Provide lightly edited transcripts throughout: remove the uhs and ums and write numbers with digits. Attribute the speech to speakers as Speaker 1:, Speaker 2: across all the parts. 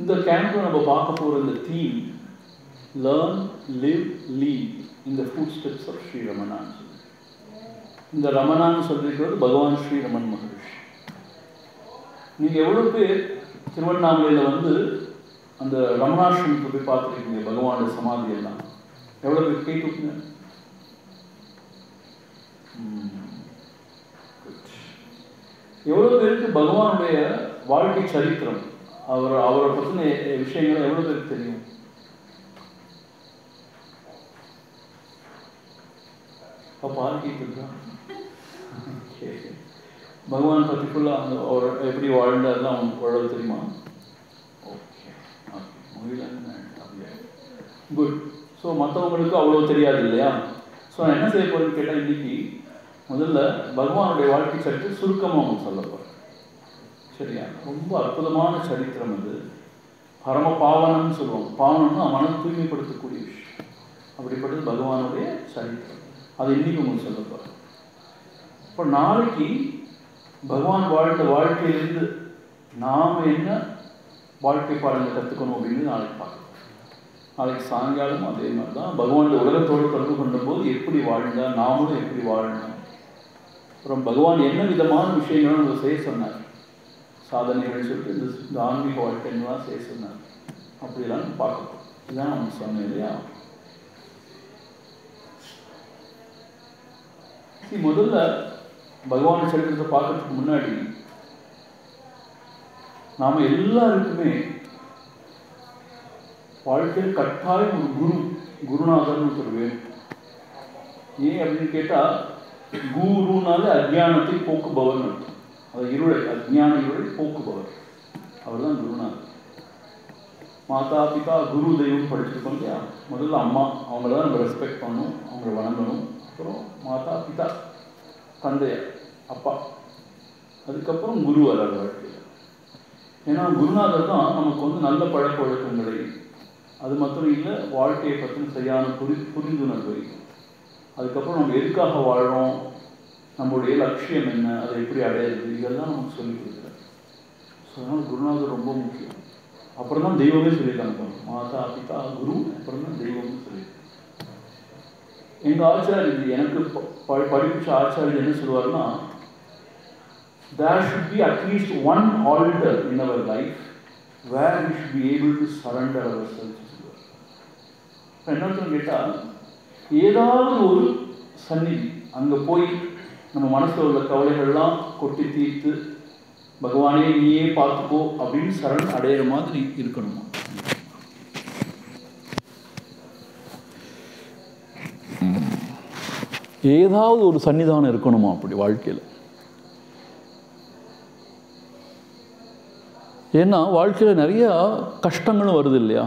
Speaker 1: இந்த கேம்ப்ல நம்ம பார்க்க போகிற இந்த theme learn live lead in the footsteps of Sri ரமணான்னு சொல்லி. இந்த ரமணான்னு சொல்லியிருக்கிறது பகவான் ஸ்ரீ ரமன் மகரிஷி. நீங்கள் எவ்வளோ பேர் திருவண்ணாமலையில் வந்து அந்த ரமணாசிரமத்தை போய் பார்த்துருக்கீங்க? பகவானோட சமாதி எல்லாம் எவ்வளோ பேர் கேட்டுருக்கீங்க? எவ்வளோ பேருக்கு பகவானுடைய வாழ்க்கை சரித்திரம், அவரை பற்றின விஷயங்கள் எவ்வளோ பேருக்கு தெரியும்? பகவான் பற்றி ஃபுல்லாக அந்த அவர் எப்படி வாழ்ந்தாருலாம் அவங்களுக்கு ஓரளவு தெரியுமா? Okay good. ஸோ மற்றவங்களுக்கு அவ்வளோ தெரியாது இல்லையா? ஸோ நான் என்ன செய்ய போகிறேன்னு கேட்டால், இன்னைக்கு முதல்ல பகவானுடைய வாழ்க்கை சரித்திரம் சுருக்கமாக அவங்க சொல்ல போகிறேன். சரியா? ரொம்ப அற்புதமான சரித்திரம் இது. பரம பாவனம்னு சொல்லுவாங்க. பாவனம்னா மனம் தூய்மைப்படுத்தக்கூடிய விஷயம். அப்படிப்பட்டது பகவானுடைய சரித்திரம். அது இன்னைக்கு உங்களுக்கு சொல்ல போகிறேன். இப்போ நாளைக்கு பகவான் வாழ்ந்த வாழ்க்கையிலிருந்து நாம் என்ன வாழ்க்கை பாடங்கள் கற்றுக்கணும் அப்படின்னு நாளைக்கு பார்க்கலாம். நாளைக்கு சாயங்காலம் அதே மாதிரி தான் பகவானுடைய உலகத்தோடு தொடர்பு கொண்டபோது எப்படி வாழ்ந்தால் நாமளும் எப்படி வாழணும், அப்புறம் பகவான் என்ன விதமான விஷயங்களும் நம்ம செய்ய சொன்னார், சாதனைகள் சொல்லிட்டு இந்த ஆன்மீக வாழ்க்கைலாம் செய்ய சொன்னார். அப்படிலாம் பார்க்கணும். இதுதான் நம்ம சொன்னேன் இல்லையா? முதல்ல பகவான் சரித்திரத்தை பார்க்கறதுக்கு முன்னாடி நாம எல்லாருக்குமே வாழ்க்கையில் கட்டாயம் ஒரு குருநாதர்னு ஒருத்தர் வேணும். ஏன் அப்படின்னு கேட்டால், குருனாலே அஜ்ஞானத்தை போக்குபவர் அர்த்தம். அது இருளை, அஜ்ஞான இருளை போக்குபவர். அவர் தான் குருநாதர். மாதா பிதா குரு தெய்வம் படிச்சிருக்கோம் இல்லையா? முதல்ல அம்மா, அவங்கள தான் நம்ம ரெஸ்பெக்ட் பண்ணணும், அவங்கள வணங்கணும். அப்புறம் மாதா பிதா, தந்தையார், அப்பா. அதுக்கப்புறம் குரு வர்றார் வாழ்க்கையில். ஏன்னா குருநாதர் தான் நமக்கு வந்து நல்ல பழக்க வழக்கங்களை, அது மட்டும் இல்லை வாழ்க்கையை பற்றின சரியான புரிந்துணர்வை, அதுக்கப்புறம் நம்ம எதுக்காக வாழ்கிறோம், நம்மளுடைய லட்சியம் என்ன, அதை எப்படி அடையிறது, இதெல்லாம் நமக்கு சொல்லிக் கொடுக்குறாரு. ஸோ அதனால் குருநாதர் ரொம்ப முக்கியம். அப்புறம் தான் தெய்வமே சொல்லியிருக்காங்க, மாதா பிதா குரு, அப்புறம் தான் தெய்வம்னு சொல்லியிருக்காங்க. எங்கள் ஆச்சாரியர், எனக்கு படிப்பிச்ச ஆச்சாரியர் என்ன சொல்லுவாருன்னா, there should be at least one altar in our life where we should be able to surrender ourselves. என்னன்னு கேட்டால், ஏதாவது ஒரு சந்நிதி அங்கே போய் நம்ம மனசில் உள்ள கவலைகள்லாம் கொட்டி தீர்த்து பகவானே நீயே பார்த்துக்கோ அப்படின்னு சரண் அடையிற மாதிரி இருக்கணுமா. ஏதாவது ஒரு சன்னிதானம் இருக்கணுமா அப்படி வாழ்க்கையில். ஏன்னா வாழ்க்கையில் நிறையா கஷ்டங்களும் வருது இல்லையா,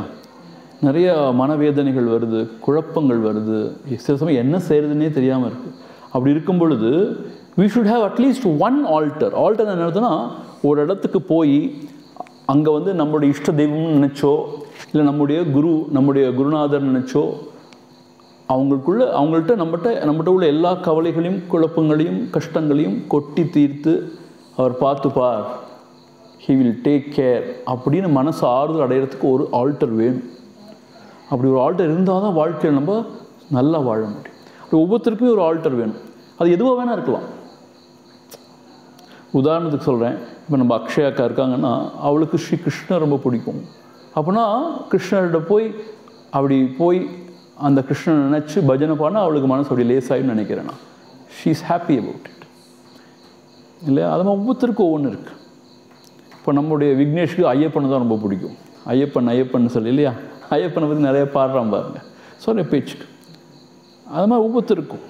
Speaker 1: நிறைய மனவேதனைகள் வருது, குழப்பங்கள் வருது, சில சமயம் என்ன செய்கிறதுனே தெரியாமல் இருக்குது. அப்படி இருக்கும் பொழுது we should have at least one altar. Alter என்ன அர்த்தம்னா, ஒரு இடத்துக்கு போய் அங்கே வந்து நம்மளுடைய இஷ்ட தெய்வம்னு நினச்சோ, இல்லை நம்முடைய குருநாதர் நினச்சோ, அவங்கள்ட்ட நம்மகிட்ட உள்ள எல்லா கவலைகளையும் குழப்பங்களையும் கஷ்டங்களையும் கொட்டி தீர்த்து அவர் பார்த்துப்பார், he will take care அப்படின்னு மனசு ஆறுதல் அடைகிறதுக்கு ஒரு ஆல்டர் வேணும். அப்படி ஒரு ஆல்டர் இருந்தால் தான் வாழ்க்கையில் நம்ம நல்லா வாழ முடியும். அப்படி ஒவ்வொருத்தருக்குமே ஒரு ஆல்டர் வேணும். அது எதுவாக வேணால் இருக்கலாம். உதாரணத்துக்கு சொல்கிறேன், இப்போ நம்ம அக்ஷயாக்கா இருக்காங்கன்னா அவளுக்கு ஸ்ரீ கிருஷ்ணர் ரொம்ப பிடிக்கும். அப்படின்னா கிருஷ்ணர்கிட்ட போய் அந்த கிருஷ்ணனை நினச்சி பஜனை பண்ணால் அவளுக்கு மனசு அப்படி லேசாகின்னு நினைக்கிறேன் நான். She is happy about it இல்லையா. அது மாதிரி ஒவ்வொருத்தருக்கும் ஒவ்வொன்று இருக்குது. இப்போ நம்முடைய விக்னேஷ்க்கு ஐயப்பனை தான் ரொம்ப பிடிக்கும். ஐயப்பன் சொல்லி இல்லையா, ஐயப்பனை பற்றி நிறைய பாடுறான் பாருங்க, சொல்ல பேச்சுக்கு. அது மாதிரி ஒவ்வொருத்தருக்கும்.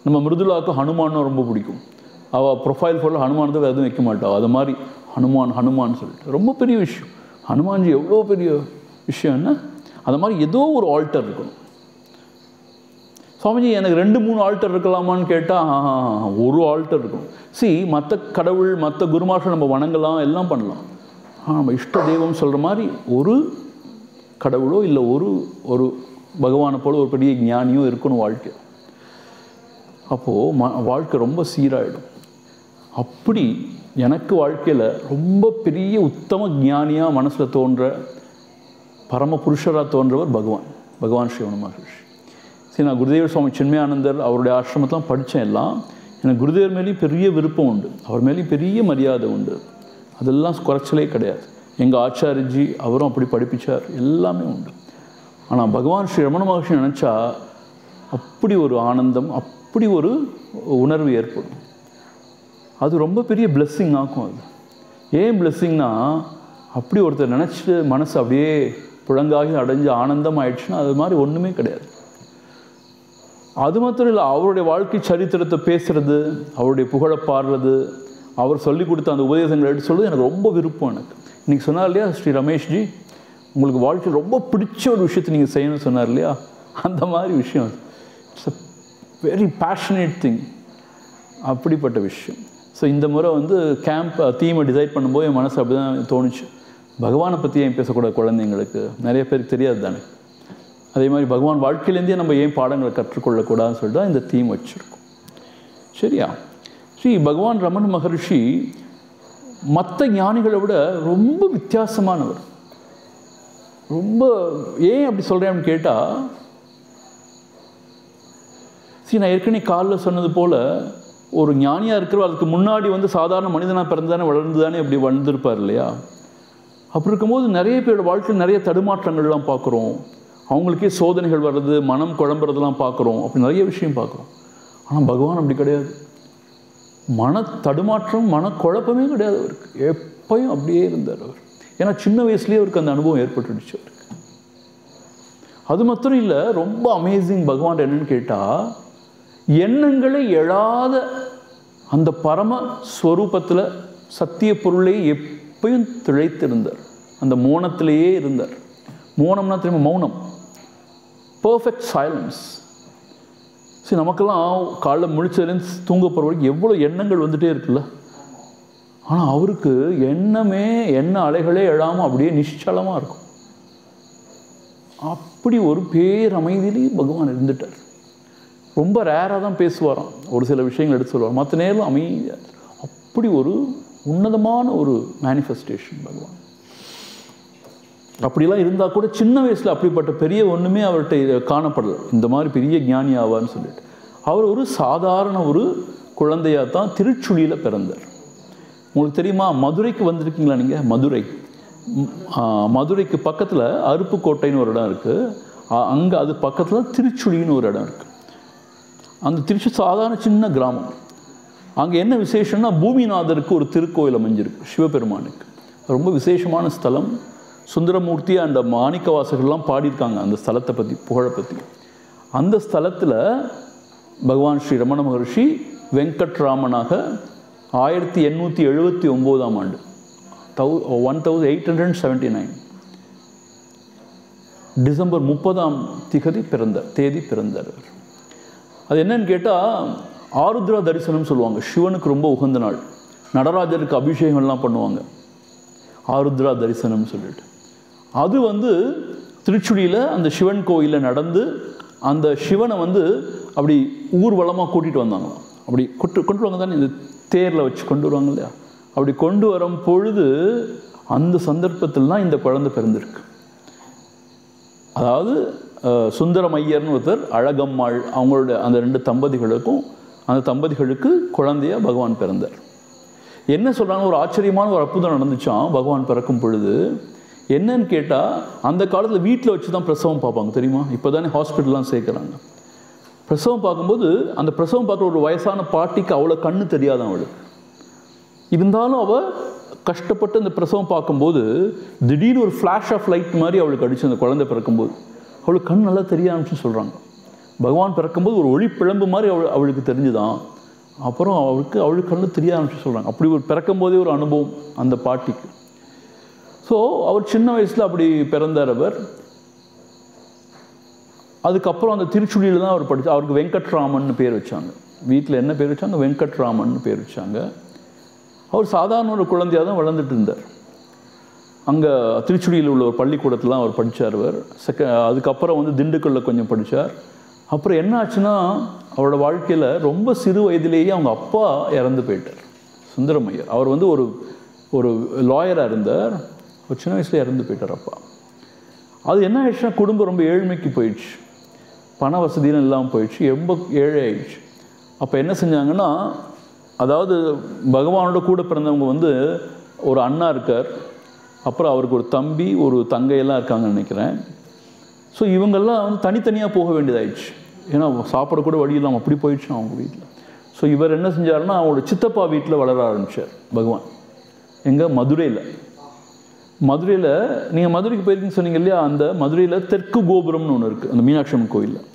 Speaker 1: நம்ம மிருதுலாவுக்கு ஹனுமானும் ரொம்ப பிடிக்கும். அவள் ப்ரொஃபைல் ஃபோட்டோ ஹனுமான் தான் எதுவும் வைக்க மாட்டாள். அது மாதிரி ஹனுமான் சொல்லிட்டு ரொம்ப பெரிய விஷயம். ஹனுமான்ஜி எவ்வளோ பெரிய விஷயம் என்ன. அது மாதிரி ஏதோ ஒரு ஆல்டர் இருக்கணும். சுவாமிஜி எனக்கு 2-3 ஆல்டர் இருக்கலாமான்னு கேட்டால் ஒரு ஆல்டர் இருக்கணும். மற்ற கடவுள் மற்ற குருமார்கள் நம்ம வணங்கலாம், எல்லாம் பண்ணலாம். நம்ம இஷ்ட தெய்வம் சொல்கிற மாதிரி ஒரு கடவுளோ இல்லை ஒரு பகவானை போல ஒரு பெரிய ஞானியோ இருக்கணும் வாழ்க்கை. அப்போது வாழ்க்கை ரொம்ப சீராயிடும். அப்படி எனக்கு வாழ்க்கையில் ரொம்ப பெரிய உத்தம ஞானியாக மனசில் தோன்ற பரம புருஷராக தோன்றவர் பகவான் ஸ்ரீரமண மகரிஷி. நான் குருதேவர் சுவாமி சின்மயானந்தர் அவருடைய ஆசிரமத்தெலாம் படித்தேன் எல்லாம். எனக்கு குருதேவர் மேலேயும் பெரிய விருப்பம் உண்டு, அவர் மேலேயும் பெரிய மரியாதை உண்டு. அதெல்லாம் குறைச்சலே கிடையாது. எங்கள் ஆச்சாரியஜி அவரும் அப்படி படிப்பிச்சார், எல்லாமே உண்டு. ஆனால் பகவான் ஸ்ரீ ரமண மகர்ஷி நினச்சா அப்படி ஒரு ஆனந்தம், அப்படி ஒரு உணர்வு ஏற்படும். அது ரொம்ப பெரிய பிளெஸ்ஸிங் ஆக்கும். அது ஏன் பிளெஸ்ஸிங்னா, அப்படி ஒருத்தர் நினச்சிட்டு மனசு அப்படியே புழங்காகி அடைஞ்சு ஆனந்தம் ஆயிடுச்சுன்னா அது மாதிரி ஒன்றுமே கிடையாது. அது மாத்திரம் இல்லை, அவருடைய வாழ்க்கை சரித்திரத்தை பேசுறது, அவருடைய புகழை பாடுறது, அவர் சொல்லி கொடுத்த அந்த உபதேசங்களை எடுத்து சொல்கிறது எனக்கு ரொம்ப விருப்பம். எனக்கு இன்றைக்கி சொன்னார் இல்லையா ஸ்ரீ ரமேஷ்ஜி, உங்களுக்கு வாழ்க்கையில் ரொம்ப பிடிச்ச ஒரு விஷயத்தை நீங்கள் செய்யணும்னு சொன்னார் இல்லையா, அந்த மாதிரி விஷயம். It's a very passionate thing, அப்படிப்பட்ட விஷயம். ஸோ இந்த முறை கேம்ப் தீமை டிசைட் பண்ணும்போது என் மனசு அப்படி தான் தோணுச்சு. பகவானை பற்றி ஏன் பேசக்கூடாது குழந்தைங்களுக்கு, நிறைய பேருக்கு தெரியாது தானே. அதே மாதிரி பகவான் வாழ்க்கையிலேருந்தே நம்ம ஏன் பாடங்களை கற்றுக்கொள்ளக்கூடாதுன்னு சொல்லிட்டு தான் இந்த தீம் வச்சுருக்கோம். சரியா? பகவான் ரமண மகரிஷி மற்ற ஞானிகளை விட ரொம்ப வித்தியாசமானவர். ரொம்ப ஏன் அப்படி சொல்கிறேன்னு கேட்டால், நான் ஏற்கனவே காலில் சொன்னது போல் ஒரு ஞானியாக இருக்கிறவர் அதுக்கு முன்னாடி சாதாரண மனிதனாக பிறந்தானே வளர்ந்துதானே அப்படி வளர்ந்துருப்பார் இல்லையா. அப்படி இருக்கும்போது நிறைய பேரோட வாழ்க்கையில் நிறைய தடுமாற்றங்கள்லாம் பார்க்குறோம். அவங்களுக்கே சோதனைகள் வர்றது, மனம் குழம்புறதுலாம் பார்க்குறோம். அப்படி நிறைய விஷயம் பார்க்குறோம். ஆனால் பகவான் அப்படி கிடையாது. மன தடுமாற்றம், மனக்குழப்பமே கிடையாது அவருக்கு. எப்பயும் அப்படியே இருந்தார் அவர். ஏன்னா சின்ன வயசுலேயே அவருக்கு அந்த அனுபவம் ஏற்பட்டுடுச்சு அவருக்கு. அது மாத்திரம் இல்லை, ரொம்ப அமேசிங் பகவான் என்னன்னு கேட்டால், எண்ணங்களை எழாத அந்த பரம ஸ்வரூபத்தில் சத்திய பொருளை எப்பயும் திளைத்திருந்தார். அந்த மௌனத்திலேயே இருந்தார். மௌனம்னா திரும்ப மௌனம், பர்ஃபெக்ட் சைலன்ஸ். நமக்கெல்லாம் காலைல முழிச்சதுலேருந்து தூங்க போகிற வரைக்கும் எவ்வளோ எண்ணங்கள் வந்துகிட்டே இருக்குல்ல. ஆனால் அவருக்கு எண்ண அலைகளே எழாமல் அப்படியே நிശ്ചலமாக இருக்கும். அப்படி ஒரு பேரமைதியிலே பகவான் இருந்துட்டார். ரொம்ப ரேராக தான் பேசுவாராம், ஒரு சில விஷயங்கள் எடுத்து சொல்லுவார், மற்ற நேரம் அமைதியாக. அப்படி ஒரு உன்னதமான ஒரு மேனிஃபெஸ்டேஷன் பகவான். அப்படிலாம் இருந்தால் கூட சின்ன வயசில் அப்படிப்பட்ட பெரிய ஒன்றுமே அவர்கிட்ட காணப்படலை, இந்த மாதிரி பெரிய ஞானி ஆவார்னு சொல்லிட்டு. அவர் ஒரு சாதாரண ஒரு குழந்தையாக தான் திருச்சுழியில் பிறந்தார். உங்களுக்கு தெரியுமா, மதுரைக்கு வந்திருக்கீங்களா நீங்கள்? மதுரைக்கு பக்கத்தில் அருப்புக்கோட்டைன்னு ஒரு இடம் இருக்குது. அங்கே அது பக்கத்தில் திருச்சுழின்னு ஒரு இடம் இருக்குது. அந்த திருச்சி சாதாரண சின்ன கிராமம். அங்கே என்ன விசேஷம்னா, பூமிநாதருக்கு ஒரு திருக்கோயில் அமைஞ்சிருக்கு, சிவபெருமானுக்கு. ரொம்ப விசேஷமான ஸ்தலம். சுந்தரமூர்த்தி அந்த மாணிக்க வாசகர்கள்லாம் பாடியிருக்காங்க அந்த ஸ்தலத்தை பற்றி, புகழை பற்றி. அந்த ஸ்தலத்தில் பகவான் ஸ்ரீ ரமண மகர்ஷி வெங்கட்ராமனாக 1879ஆம் ஆண்டு 1879 டிசம்பர் 30ஆம் தேதி பிறந்தார். அது என்னன்னு கேட்டால், ஆருத்ரா தரிசனம் சொல்லுவாங்க. சிவனுக்கு ரொம்ப உகந்த நாள். நடராஜருக்கு அபிஷேகம்லாம் பண்ணுவாங்க, ஆருத்ரா தரிசனம் சொல்லிட்டு. அது திருச்சுழியில் அந்த சிவன் கோயிலில் நடந்து அந்த சிவனை அப்படி ஊர்வலமாக கூட்டிகிட்டு வந்தாங்களாம். அப்படி கொண்டு வாங்க தானே, இந்த தேரில் வச்சு கொண்டு வருவாங்க இல்லையா? அப்படி கொண்டு வரும் பொழுது அந்த சந்தர்ப்பத்தில் தான் இந்த குழந்தை பிறந்திருக்கு. அதாவது சுந்தரமையர்னு ஒருத்தர், அழகம்மாள், அவங்களோட அந்த 2 தம்பதிகளுக்கு குழந்தையாக பகவான் பிறந்தார். என்ன சொல்கிறாங்க, ஒரு ஆச்சரியமான ஒரு அற்புதம் நடந்துச்சான் பகவான் பிறக்கும் பொழுது. என்னன்னு கேட்டால், அந்த காலத்தில் வீட்டில் வச்சு தான் பிரசவம் பார்ப்பாங்க, தெரியுமா? இப்போ தானே ஹாஸ்பிட்டல்லாம் சேர்க்குறாங்க. பிரசவம் பார்க்கும்போது அந்த பிரசவம் பார்க்குற ஒரு வயசான பாட்டிக்கு அவ்வளோ கண்ணு தெரியாதான் அவளுக்கு. இருந்தாலும் அவள் கஷ்டப்பட்டு அந்த பிரசவம் பார்க்கும்போது திடீர்னு ஒரு ஃப்ளாஷ் ஆஃப் லைட் மாதிரி அவளுக்கு அடிச்சு அந்த குழந்தை பிறக்கும்போது அவளுக்கு கண் நல்லா தெரிய ஆரம்பிச்சுன்னு சொல்கிறாங்க. பகவான் பிறக்கும்போது ஒரு ஒளி பிழம்பு மாதிரி அவளுக்கு தெரிஞ்சுதான். அப்புறம் அவளுக்கு கண்ணு தெரிய ஆரம்பிச்சு சொல்கிறாங்க. அப்படி ஒரு பிறக்கும் போதே ஒரு அனுபவம் அந்த பாட்டிக்கு. ஸோ அவர் சின்ன வயசில் அப்படி பிறந்தார் அவர். அதுக்கப்புறம் அந்த திருச்சுழியில் தான் அவர் படித்தார். அவருக்கு வெங்கட்ராமன் பேர் வச்சாங்க. வீட்டில் என்ன பேர் வச்சாங்க? வெங்கட்ராமன் பேர் வச்சாங்க. அவர் சாதாரண ஒரு குழந்தையாக தான் வளர்ந்துட்டு இருந்தார். அங்கே திருச்சுழியில் உள்ள ஒரு பள்ளிக்கூடத்தில் அவர் படித்தார். அவர் அதுக்கப்புறம் திண்டுக்கல்லில் கொஞ்சம் படித்தார். அப்புறம் என்ன ஆச்சுன்னா, அவரோட வாழ்க்கையில் ரொம்ப சிறு வயதிலேயே அவங்க அப்பா இறந்து போயிட்டார், சுந்தரமையர். அவர் ஒரு லாயராக இருந்தார். ஒரு சின்ன வயசில் இறந்து போயிட்டார் அப்பா. அது என்ன ஆயிடுச்சுன்னா, குடும்பம் ரொம்ப ஏழ்மைக்கு போயிடுச்சு, பண வசதியும் இல்லாமல் போயிடுச்சு, ரொம்ப ஏழை ஆயிடுச்சு. அப்போ என்ன செஞ்சாங்கன்னா, அதாவது பகவானோட கூட பிறந்தவங்க ஒரு அண்ணா இருக்கார், அப்புறம் அவருக்கு ஒரு தம்பி ஒரு தங்கையெல்லாம் இருக்காங்கன்னு நினைக்கிறேன். ஸோ இவங்கெல்லாம் தனித்தனியாக போக வேண்டியதாயிடுச்சு. ஏன்னா சாப்பிடக்கூட வழி இல்லாமல் அப்படி போயிடுச்சு அவங்க வீட்டில். ஸோ இவர் என்ன செஞ்சாருன்னா, அவங்களோட சித்தப்பா வீட்டில் வளர ஆரம்பித்தார் பகவான். எங்கே? மதுரையில் நீங்கள் மதுரைக்கு போயிருக்கீங்கன்னு சொன்னீங்க இல்லையா? அந்த மதுரையில் தெற்கு கோபுரம்னு ஒன்று இருக்குது, அந்த மீனாட்சி அம்மன் கோயிலில்.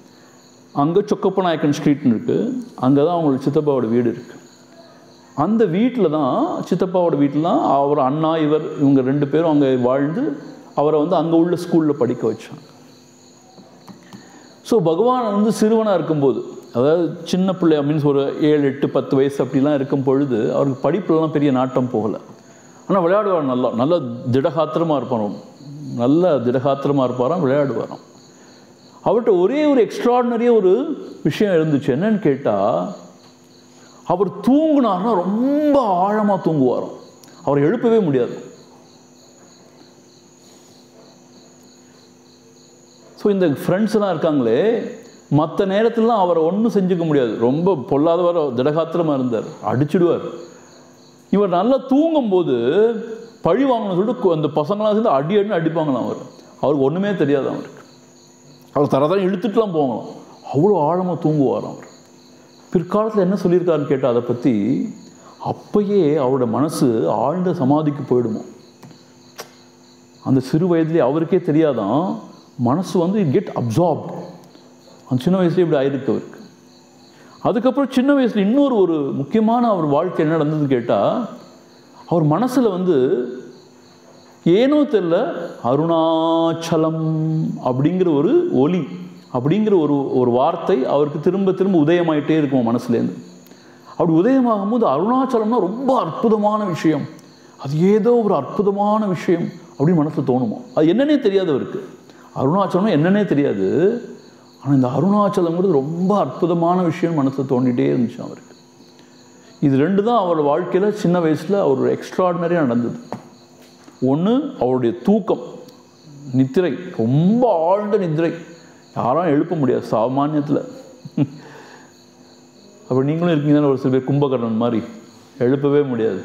Speaker 1: அங்கே சொக்கப்ப நாயக்கன் ஸ்ட்ரீட்னு இருக்குது. அங்கே தான் அவங்களோட சித்தப்பாவோட வீடு இருக்குது. அந்த வீட்டில் தான், சித்தப்பாவோட வீட்டில் தான் அவர் அண்ணா இவங்க 2 பேரும் அங்கே வாழ்ந்து அவரை அங்கே உள்ள ஸ்கூலில் படிக்க வச்சாங்க. ஸோ பகவான் சிறுவனாக இருக்கும்போது, அதாவது சின்ன பிள்ளை மீன்ஸ் ஒரு 7, 8, 10 வயசு அப்படிலாம் இருக்கும் பொழுது அவருக்கு படிப்புலலாம் பெரிய நாட்டம் போகலை. ஆனால் விளையாடுவார், நல்ல திடகாத்திரமாக இருப்பாராம், விளையாடுவாராம். அவர்கிட்ட ஒரே ஒரு எக்ஸ்ட்ராடினரியாக ஒரு விஷயம் இருந்துச்சு. என்னன்னு கேட்டால், அவர் தூங்குனார்னா ரொம்ப ஆழமாக தூங்குவாராம். அவர் எழுப்பவே முடியாது. ஸோ இந்த ஃப்ரெண்ட்ஸ்லாம் இருக்காங்களே, மற்ற நேரத்துலலாம் அவரை ஒன்றும் செஞ்சுக்க முடியாது. ரொம்ப பொல்லாதவர், திடகாத்திரமாக இருந்தார், அடிச்சுடுவார். இவர் நல்லா தூங்கும்போது பழி வாங்கணும்னு சொல்லிட்டு அந்த பசங்களாம் சேர்ந்து அடின்னு அடிப்பாங்களாம். அவருக்கு ஒன்றுமே தெரியாது. அவர் தரதான் இழுத்துட்டுலாம் போவாங்களாம். அவ்வளோ ஆழமாக தூங்குவாராம் அவர். பிற்காலத்தில் என்ன சொல்லியிருக்காருன்னு கேட்டால், அதை பற்றி அப்பயே அவரோட மனசு ஆழ்ந்த சமாதிக்கு போயிடுமோ. அந்த சிறு வயதுலேயே அவருக்கே தெரியாதான், மனசு கெட் அப்சார்ப்ட். அந்த சின்ன வயசுலேயே இப்படி ஆயிருக்கு அவருக்கு. அதுக்கப்புறம் சின்ன வயசில் இன்னொரு முக்கியமான அவர் வாழ்க்கை என்ன நடந்ததுன்னு கேட்டால், அவர் மனசில் ஏனோ தெரியல, அருணாச்சலம் அப்படிங்கிற ஒரு ஒலி, அப்படிங்கிற ஒரு வார்த்தை அவருக்கு திரும்ப திரும்ப உதயமாயிட்டே இருக்கும் மனசுலேருந்து. அப்படி உதயமாகும் போது அருணாச்சலம்னா ரொம்ப அற்புதமான விஷயம், அது ஏதோ ஒரு அற்புதமான விஷயம் அப்படின்னு மனசில் தோணுமா. அது என்னன்னே தெரியாது அவருக்கு, அருணாச்சலம் என்னன்னே தெரியாது. ஆனால் இந்த அருணாச்சலம்ங்கிறது ரொம்ப அற்புதமான விஷயம் மனசில் தோண்டிகிட்டே இருந்துச்சு அவருக்கு. இது ரெண்டு தான் அவரோட வாழ்க்கையில் சின்ன வயசில் அவர் எக்ஸ்ட்ராடினரியாக நடந்தது. ஒன்று அவருடைய தூக்கம், நித்திரை, ரொம்ப ஆழ்ந்த நித்திரை, யாரும் எழுப்ப முடியாது சாமானியத்தில். அப்போ நீங்களும் இருக்கீங்கன்னா ஒரு சில பேர் கும்பகர்ணன் மாதிரி எழுப்பவே முடியாது.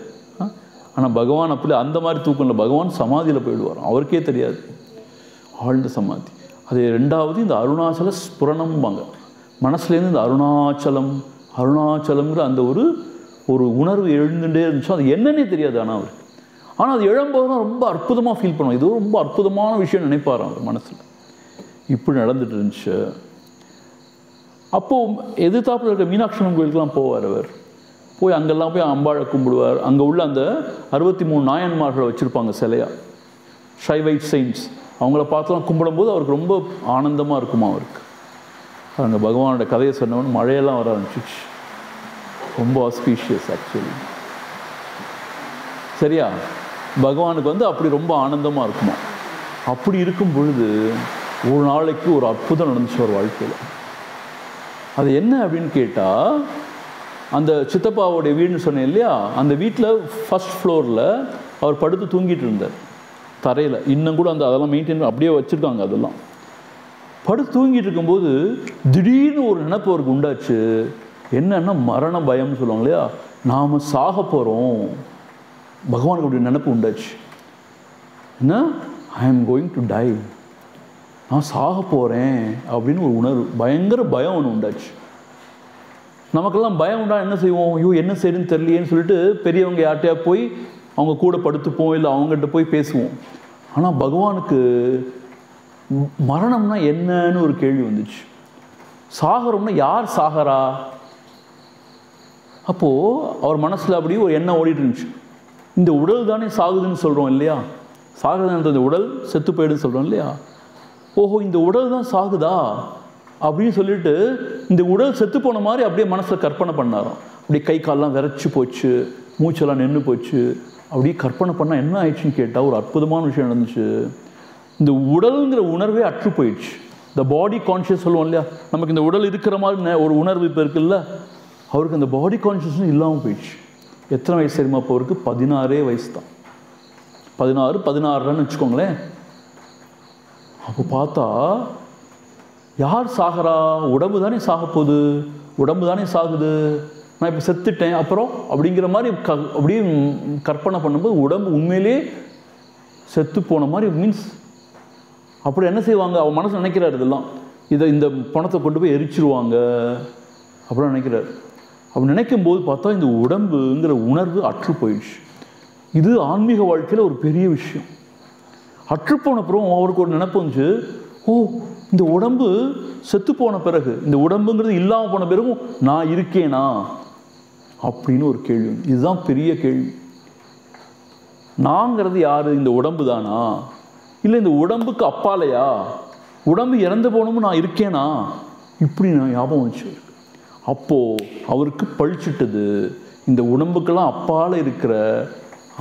Speaker 1: ஆனால் பகவான் அப்படி அந்த மாதிரி தூக்கம் இல்லை, பகவான் சமாதியில் போயிடுவார், அவருக்கே தெரியாது, ஆழ்ந்த சமாதி. அது ரெண்டாவது இந்த அருணாச்சல ஸ்புரணம்பாங்க, மனசுலேருந்து இந்த அருணாச்சலம் அருணாச்சலம்ங்கிற அந்த ஒரு உணர்வு எழுந்துகிட்டே இருந்துச்சோ, அது என்னன்னே தெரியாது. ஆனால் அது எழும்போது தான் ரொம்ப அற்புதமாக ஃபீல் பண்ணுவோம், இது ரொம்ப அற்புதமான விஷயம் நினைப்பார் அவர் மனசில். இப்படி நடந்துட்டு இருந்துச்சு. அப்போது எதிர்த்தாப்பில் இருக்க மீனாட்சி அம்மன் கோயிலுக்கெலாம் போவார் அவர். போய் அங்கெல்லாம் போய் அம்பாளை கும்பிடுவார். அங்கே உள்ள அந்த 63 நாயன்மார்களை வச்சுருப்பாங்க சிலையாக, ஷைவைட் செயின்ட்ஸ், அவங்கள பார்த்துலாம் கும்பிடும்போது அவருக்கு ரொம்ப ஆனந்தமாக இருக்குமா அவருக்கு. அங்கே பகவானோட கதையை சொன்னவொன்னு மழையெல்லாம் வர ஆரம்பிச்சிச்சு, ரொம்ப ஆஸ்பீஷியஸ் ஆக்சுவலி. சரியா, பகவானுக்கு அப்படி ரொம்ப ஆனந்தமாக இருக்குமா. அப்படி இருக்கும் பொழுது ஒரு நாளைக்கு ஒரு அற்புதம் நடந்துச்சு ஒரு வாழ்க்கையில். அது என்ன அப்படின்னு கேட்டால், அந்த சித்தப்பாவோடைய வீடுன்னு சொன்னேன் இல்லையா, அந்த வீட்டில் ஃபஸ்ட் ஃப்ளோரில் அவர் படுத்து தூங்கிட்டு இருந்தார் தரையில். இன்னும் கூட அதெல்லாம் மெயின்டைன் அப்படியே வச்சுருக்காங்க. அதெல்லாம் படுத்து தூங்கிட்டு இருக்கும்போது திடீர்னு ஒரு நினைப்பு அவருக்கு உண்டாச்சு. என்னன்னா மரண பயம்னு சொல்லுவாங்க இல்லையா, நாம் சாக போகிறோம். பகவானுக்கு அப்படி நினைப்பு உண்டாச்சு. என்ன, ஐ ஆம் கோயிங் டு டை, நான் சாக போகிறேன் அப்படின்னு ஒரு உணர்வு, பயங்கர பயம் ஒன்று உண்டாச்சு. நமக்கெல்லாம் பயம் உண்டா என்ன செய்வோம், ஐயோ என்ன செய்யுன்னு தெரியலையேன்னு சொல்லிட்டு பெரியவங்க யார்கிட்டயா போய் அவங்க கூட படுத்துப்போம், இல்லை அவங்ககிட்ட போய் பேசுவோம். ஆனால் பகவானுக்கு மரணம்னா என்னன்னு ஒரு கேள்வி வந்துச்சு. சாகரம்னா யார் சாகரா? அப்போது அவர் மனசில் அப்படி ஒரு எண்ணம் ஓடிட்டு இருந்துச்சு. இந்த உடல் தானே சாகுதுன்னு சொல்கிறோம் இல்லையா, சாகுதுன்ற இந்த உடல் செத்து போயிடுன்னு சொல்கிறோம் இல்லையா. ஓஹோ, இந்த உடல் தான் சாகுதா அப்படின்னு சொல்லிட்டு இந்த உடல் செத்து போன மாதிரி அப்படியே மனசில் கற்பனை பண்ணாராம். அப்படியே கை காலெலாம் விரைச்சி போச்சு, மூச்செல்லாம் நின்று போச்சு. அப்படியே கற்பனை பண்ணால் என்ன ஆயிடுச்சுன்னு கேட்டால் ஒரு அற்புதமான விஷயம் நடந்துச்சு. இந்த உடல்ங்கிற உணர்வே அற்று போயிடுச்சு. இந்த பாடி கான்ஷியஸ் சொல்லுவோம் இல்லையா, நமக்கு இந்த உடல் இருக்கிற மாதிரி ஒரு உணர்வு இப்போ இருக்குல்ல, அவருக்கு அந்த பாடி கான்ஷியஸ்னு இல்லாமல் போயிடுச்சு. எத்தனை வயசு தெரியுமா? அப்போ அவருக்கு 16 வயசு தான், 16 வச்சுக்கோங்களேன். அப்போ பார்த்தா யார் சாகிறா? உடம்பு தானே சாக போகுது, உடம்பு தானே சாகுது, நான் இப்போ செத்துட்டேன் அப்புறம் அப்படிங்கிற மாதிரி அப்படியே கற்பனை பண்ணும்போது உடம்பு உண்மையிலே செத்து போன மாதிரி மீன்ஸ். அப்படி என்ன செய்வாங்க, அவன் மனசு நினைக்கிறார், இதெல்லாம் இந்த பணத்தை கொண்டு போய் எரிச்சிருவாங்க அப்படின்னு நினைக்கிறார். அப்படி நினைக்கும் போது பார்த்தா இந்த உடம்புங்கிற உணர்வு அற்று போயிடுச்சு. இது ஆன்மீக வாழ்க்கையில் ஒரு பெரிய விஷயம். அற்றுப்போன பிறகு அவருக்கு ஒரு நினைப்பு வந்துச்சு, ஓ இந்த உடம்பு செத்து போன பிறகு, இந்த உடம்புங்கிறது இல்லாமல் போன பிறகும் நான் இருக்கேனா அப்படின்னு ஒரு கேள்வி. இதுதான் பெரிய கேள்வி. நாங்கிறது யாரு? இந்த உடம்பு தானா, இல்லை இந்த உடம்புக்கு அப்பாலையா? உடம்பு இறந்து போனமும் நான் இருக்கேனா? இப்படி நான் ஞாபகம் வச்சு. அப்போது அவருக்கு பழிச்சிட்டது, இந்த உடம்புக்கெல்லாம் அப்பால் இருக்கிற